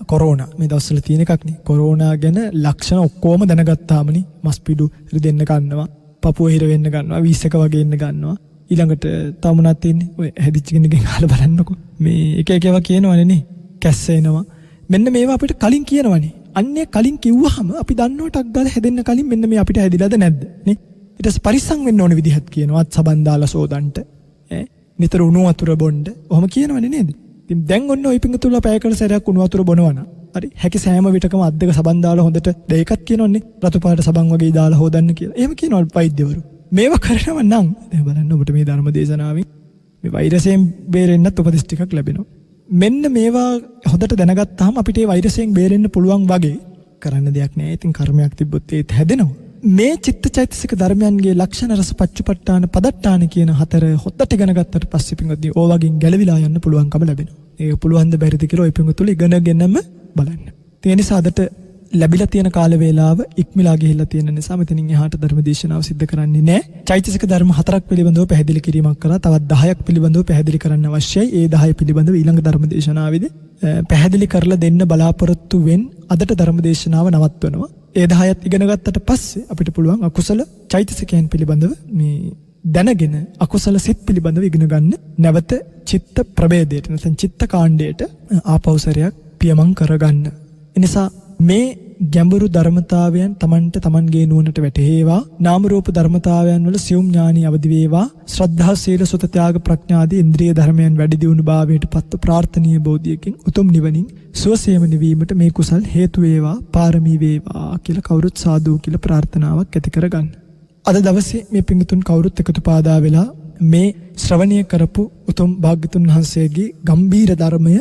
කොරෝනා මේ දවස්වල තියෙන එකක් නේ. කොරෝනා ගැන ලක්ෂණ ඔක්කොම දැනගත්තාමනේ. මස් පිඩු රිදෙන්න ගන්නවා, පපුව හිර වෙන්න ගන්නවා, වීසක වගේ ඉන්න ගන්නවා. ඊළඟට තව මොනවද තියෙන්නේ? ඔය හැදිච්ච කෙනෙක්ගෙන් අහලා බලන්නකෝ. මේ එක එක ඒවා කියනවනේ නේ. කැස්ස එනවා. මෙන්න මේවා අපිට කලින් කියනවනේ. අන්නේ කලින් කිව්වහම අපි දන්නවා ටක් ගාලා හැදෙන්න කලින් මෙන්න මේ අපිට හැදිලාද නැද්ද නේ. ඊට පස්සේ පරිස්සම් වෙන්න ඕන විදිහත් කියනවා. අත් සබන් දාලා සෝදන්ට නිතර උණු වතුර බොන්න. ඔහොම කියනවනේ නේද? ඉතින් දැන් ඔන්න ඔය පිංගුතුල්ලා පැයකට සැරයක් උණු වතුර බොනවනම් හරි හැකි සෑම විටකම අත් දෙක සබන් දාලා හොඳට දෙකක් කියනවනේ රතු පාට සබන් වගේ දාලා හොදන්න කියලා. එහෙම කියනවා වෛද්‍යවරු. මේවා කරනවා නම් දැන් බලන්න ඔබට මේ ධර්ම දේශනාවෙන් මේ වෛරසයෙන් බේරෙන්නත් උපදෙස් ටිකක් ලැබෙනවා. මෙන්න මේවා හොඳට දැනගත්තාම අපිට මේ වෛරසයෙන් බේරෙන්න පුළුවන් වගේ කරන්න දෙයක් නෑ. ඉතින් කර්මයක් තිබ්බොත් ඒත් හැදෙනවා. මේ චිත්තචෛතසික ධර්මයන්ගේ ලක්ෂණ රස පච්චපට්ඨාන පදට්ඨාන කියන හතර හොද්දට ඉගෙන ගත්තට පස්සේ පින්වත්නි ඕවගෙන් ගැලවිලා යන්න පුළුවන්කම ලැබෙනවා. ඒක පුළුවන් ද බැරිද කියලා ඔය පින්වතුල ඉගෙනගෙනම බලන්න. ඒ නිසා අදට ලැබිලා තියෙන කාල වේලාව ඉක්මලා ගිහිල්ලා තියෙන නිසා මෙතනින් එහාට ධර්ම දේශනාව සිද්ධ කරන්නේ නැහැ. චෛතසික ධර්ම හතරක් පිළිබඳව පැහැදිලි කිරීමක් කරලා තවත් 10ක් පිළිබඳව පැහැදිලි කරන්න අවශ්‍යයි. ඒ 10 පිළිබඳව ඊළඟ ධර්ම දේශනාවේදී පැහැදිලි කරලා දෙන්න බලාපොරොත්තු වෙන් අදට ධර්ම දේශනාව නවත්වනවා. ඒ 10ත් ඉගෙන ගත්තට පස්සේ අපිට පුළුවන් අකුසල චෛතසිකයන් පිළිබඳව මේ දැනගෙන අකුසල සිත් පිළිබඳව ඉගෙන ගන්න නැවත චිත්ත ප්‍රභේදයට නැත්නම් චිත්ත කාණ්ඩයට ආපෞසරයක් පියමන් කරගන්න. එනිසා මේ ගැඹුරු ධර්මතාවයන් Tamanට Tamanගේ නුවණට වැටහෙවා. නාම රූප ධර්මතාවයන් වල සියුම් ඥානි අවදි වේවා. ශ්‍රද්ධා සීල සුත ත්‍යාග ප්‍රඥා ආදී ඉන්ද්‍රිය ධර්මයන් වැඩි දියුණු භාවයට පත්ව ප්‍රාර්ථනීය බෝධියකින් උතුම් නිවනින් සුවසේම නිවීමට මේ කුසල් හේතු වේවා, පාරමී වේවා කියලා කවුරුත් සාදු කියලා ප්‍රාර්ථනාවක් ඇති කරගන්න. අද දවසේ මේ පිංගුතුන් කවුරුත් එකතු පාදා වෙලා මේ ශ්‍රවණීය කරපු උතුම් භාග්‍යතුන් වහන්සේගේ ගම්බීර ධර්මය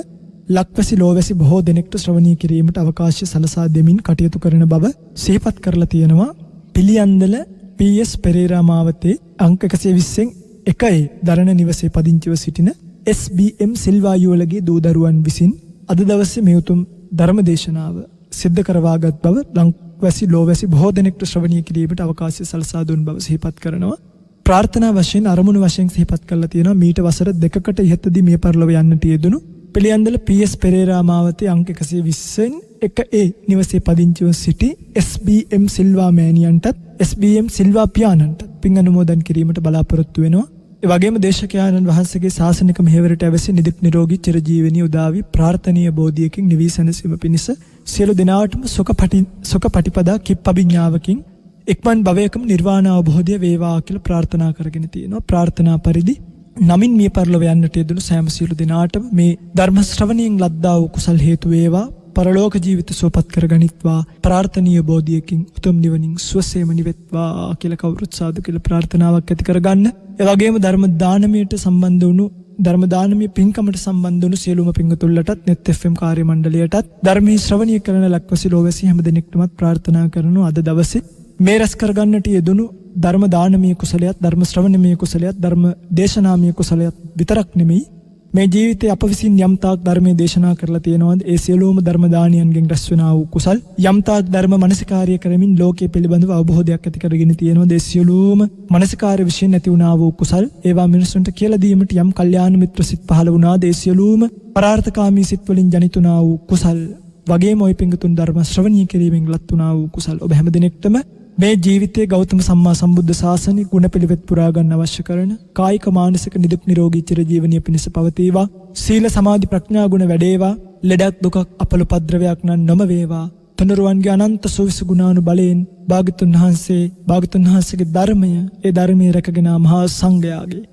ලක්වැසි ලෝවැසි බොහෝ දෙනෙක්ට ශ්‍රවණී කිරීමට අවකාශය සලසා දෙමින් කටයුතු කරන බව සිහිපත් කරලා තියෙනවා. පිළියන්දල PS පෙරේරා මාවතේ අංක 120න් 1 දරණ නිවසේ පදිංචිව සිටින SBM සිල්වා යුවලගේ දූ දරුවන් විසින් අද දවසේ මේ උතුම් ධර්ම දේශනාව සිද්ධ කරවාගත් බව ලක්වැසි ලෝවැසි බොහෝ දෙනෙක්ට ශ්‍රවණී කිරීමට අවකාශය සලසා දුන් බව සිහිපත් කරනවා. ප්‍රාර්ථනා වශයෙන් අරමුණු වශයෙන් සිහිපත් කරලා තියෙනවා. මීට වසර 2කට ඉහතදී මිය පරලොව යන්නට යෙදුණු පිළියන්දල PS පෙරේරා මාවතේ අංක 120න් 1A නිවසේ පදිංචිව සිටි SBM සිල්වා මෑණියන්ටත් SBM සිල්වා පියාණන්ටත් පින් අනුමෝදන් කිරීමට බලාපොරොත්තු වෙනවා. ඒ වගේම දේශකයාණන් වහන්සේගේ ශාසනික මෙහෙවරට ඇවැසි නිදුක් නිරෝගී චිරජීවනයේ උදාවි ප්‍රාර්ථනීය බෝධියකින් නිවී සැනසීම පිණිස සියලු දෙනාටම සුඛපටිපදා කිප්පවිඥාවකින් එක්මන් භවයකම නිර්වාණ අවබෝධය වේවා කියලා ප්‍රාර්ථනා කරගෙන තියෙනවා. ප්‍රාර්ථනා පරිදි නමින් මිය පරලොව යන්නට යෙදුණු සෑම සියලු දෙනාටම මේ ධර්ම ශ්‍රවණයෙන් ලද්දා වූ කුසල් හේතු වේවා, පරලෝක ජීවිත සුවපත් කරගනිත්වා, ප්‍රාර්ථනීය බෝධියකින් උතුම් නිවනින් සුවසේම නිවෙත්වා කියලා කවුරුත් සාදු කියලා ප්‍රාර්ථනාවක් ඇති කරගන්න. ඒ වගේම ධර්ම දානමයට සම්බන්ධ වුණු ධර්ම දානමය පින්කමට සම්බන්ධ වුණු සියලුම පින්වතුන්ලටත් net FM කාර්ය මණ්ඩලයටත් ධර්මයේ ශ්‍රවණීය කරන ලක්වැසි ලෝවැසි හැම දෙනෙක්ටමත් ප්‍රාර්ථනා කරනු අද දවසේ මේ රැස් කරගන්නට යෙදුණු ධර්ම දානමය කුසලයක්, ධර්ම ශ්‍රවණමය කුසලයක්, ධර්ම දේශනාමය කුසලයක් විතරක් නෙමෙයි මේ ජීවිතේ අප විසින් යම් තාක් ධර්මයේ දේශනා කරලා තියෙනවාද ඒ සියලුම ධර්ම දානියන්ගෙන් රැස් වෙනා වූ කුසල්, යම් තාක් ධර්ම මනසිකාර්ය කරමින් ලෝකයේ පිළිබඳව අවබෝධයක් ඇති කරගෙන තියෙනවාද ඒ සියලුම මනසිකාර්ය විශ්යෙන් ඇති වුණා වූ කුසල්, ඒවා මිනිසුන්ට කියලා දීමට යම් කල්යාණ මිත්‍ර සිත් පහළ වුණාද ඒ සියලුම පරාර්ථකාමී සිත් වලින් ජනිත වුණා වූ කුසල් වගේම ওই පිංගුතුන් ධර්ම ශ්‍රවණීය කිරීමෙන් ලත් වුණා වූ කුසල් ඔබ හැම දිනෙකටම මේ ජීවිතයේ ගෞතම සම්මා සම්බුද්ධ ශාසනය ගුණ පිළිවෙත් පුරා ගන්න අවශ්‍ය කරන කායික මානසික නිදුක් නිරෝගී චිරජීවනීය පිණිස පවතිවා. සීල සමාධි ප්‍රඥා ගුණ වැඩේවා. ලෙඩක් දුකක් අපල උපද්‍රවයක් නොම වේවා. තුනුරුවන්ගේ අනන්ත සුවිසු ගුණානු බලයෙන් භාග්‍යතුන් වහන්සේගේ ධර්මය, ඒ ධර්මයේ රැකගෙන මහා සංඝයාගේ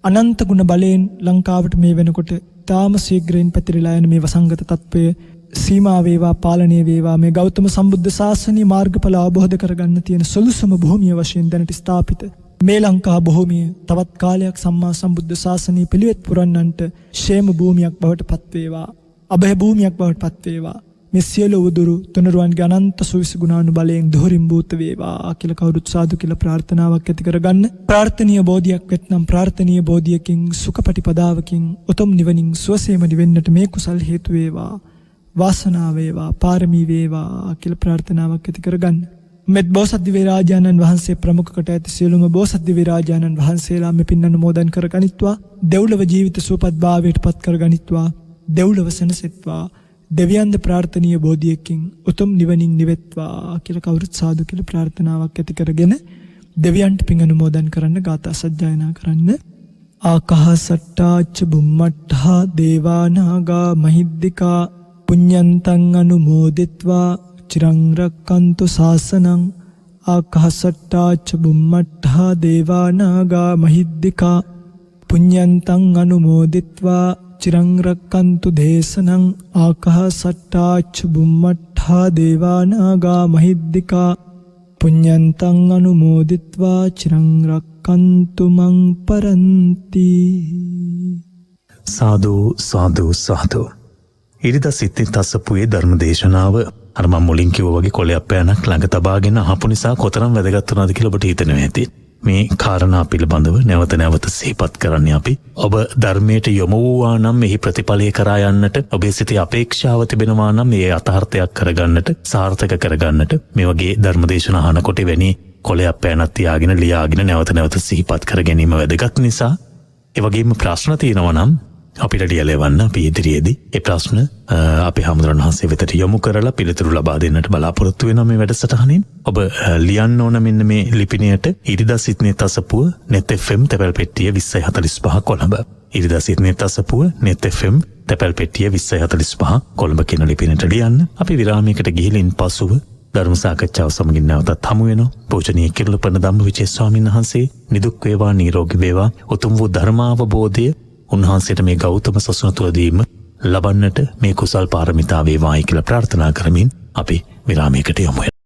අනන්ත ගුණ බලයෙන් ලංකාවට මේ වෙනකොට තාම ශීඝ්‍රයෙන් පැතිරලා යන මේ වසංගත තත්ත්වය සීමා වේවා, පාලනය වේවා. මේ ගෞතම සම්බුද්ධ ශාසනීය මාර්ගඵල අවබෝධ කරගන්න තියෙන සොළුසුම භූමිය වශයෙන් දැනට ස්ථාපිත මේ ලංකා භූමිය තවත් කාලයක් සම්මා සම්බුද්ධ ශාසනීය පිළිවෙත් පුරන්නන්ට ക്ഷേම භූමියක් බවට පත් වේවා, අභය භූමියක් බවට පත් වේවා. මේ සියලු උදුරු තුනුරුවන්ගේ අනන්ත සුවිසි ගුණානු බලයෙන් දොහරින් භූත වේවා කියලා කවුරුත් සාදු කියලා ප්‍රාර්ථනාවක් ඇති කරගන්න. ප්‍රාර්ථනීය බෝධියක් වෙත්නම් ප්‍රාර්ථනීය බෝධියකින් සුඛපටිපදාවකින් උතුම් නිවනින් සුවසේම නිවෙන්නට මේ කුසල් හේතු වේවා. වාසනාව වේවා, පාරමී වේවා කියලා ප්‍රාර්ථනාවක් ඇති කරගන්න. මෙත් බෝසත් දිව්‍ය රාජානන් වහන්සේ ප්‍රමුඛ කොට ඇති සියලුම බෝසත් දිව්‍ය රාජානන් වහන්සේලා මේ පින් අනුමෝදන් කරගනිත්වා. දෙව්ලොව ජීවිත සුවපත් භාවයට පත් කරගනිත්වා. දෙව්ලොව සැනසෙත්වා. දෙවියන්ද ප්‍රාර්ථනීය බෝධියකින් උතුම් නිවනින් නිවෙත්වා කියලා කවුරුත් සාදු කියලා ප්‍රාර්ථනාවක් ඇති කරගෙන දෙවියන්ට පින් අනුමෝදන් කරන්න ගාථා සජ්ජායනා කරන්න. ආකාසට්ටාච බුම්මට්ඨා දේවානාගා මහිද්దికා පුඤ්ඤන්තං අනුමෝදිත්වා චිරං රක්칸තු ශාසනං. ආකාසට්ටාච බුම්මට්ඨා දේවානාගා මහිද්దికා පුඤ්ඤන්තං අනුමෝදිත්වා චිරං රක්칸තු දේශනං. ආකාසට්ටාච බුම්මට්ඨා දේවානාගා මහිද්దికා පුඤ්ඤන්තං අනුමෝදිත්වා චිරං රක්칸තු මං පරන්ති. සාදු සාදු සාදු. ඉරිදා සිතින් තසපුවේ ධර්ම දේශනාව අර මම මුලින් කිව්වා වගේ කොලයක් පෑනක් ළඟ තබාගෙන අහපු නිසා කොතරම් වැදගත් වුණාද කියලා ඔබට හිතෙනවා ඇති. මේ කාරණා පිළිබඳව නැවත නැවත සිහිපත් කරන්නේ අපි. ඔබ ධර්මයට යොමු වූවා නම් එහි ප්‍රතිඵලය කරා යන්නට, ඔබේ සිතේ අපේක්ෂාව තිබෙනවා නම් ඒ අතහර්ථයක් කරගන්නට, සාර්ථක කරගන්නට මේ වගේ ධර්ම දේශනා අහනකොට වෙන්නේ කොලයක් පෑනක් තියාගෙන ලියාගෙන නැවත නැවත සිහිපත් කර ගැනීම වැදගත් නිසා. ඒ වගේම ප්‍රශ්න තියෙනවා නම් අපිට ලියලවන්න. අපි ඉදිරියේදී ඒ ප්‍රශ්න අපි හමුදුරන් වහන්සේ වෙතට යොමු කරලා පිළිතුරු ලබා දෙන්නට බලාපොරොත්තු වෙනවා මේ වැඩසටහනින්. ඔබ ලියන්න ඕන මෙන්න මේ ලිපිණයට ඉරිදා සිත්නේ තසපුව net fm තැපැල් පෙට්ටිය 2045 කොළඹ. ඉරිදා සිත්නේ තසපුව net fm තැපැල් පෙට්ටිය 2045 කොළඹ කියන ලිපිණයට ලියන්න. අපි විරාමයකට ගිහිලින් පසුව ධර්ම සාකච්ඡාව සමගින් නැවතත් හමු වෙනවා. පූජනීය කිරුළපන ධම්මවිචේ ස්වාමීන් වහන්සේ නිදුක් වේවා, නිරෝගී වේවා, උතුම් වූ ධර්මාවබෝධය උන්වහන්සේට මේ ගෞතම සසුන තුළදීම ලබන්නට මේ කුසල් පාරමිතා වේවායි කියලා ප්‍රාර්ථනා කරමින් අපි විරාමයකට යමු.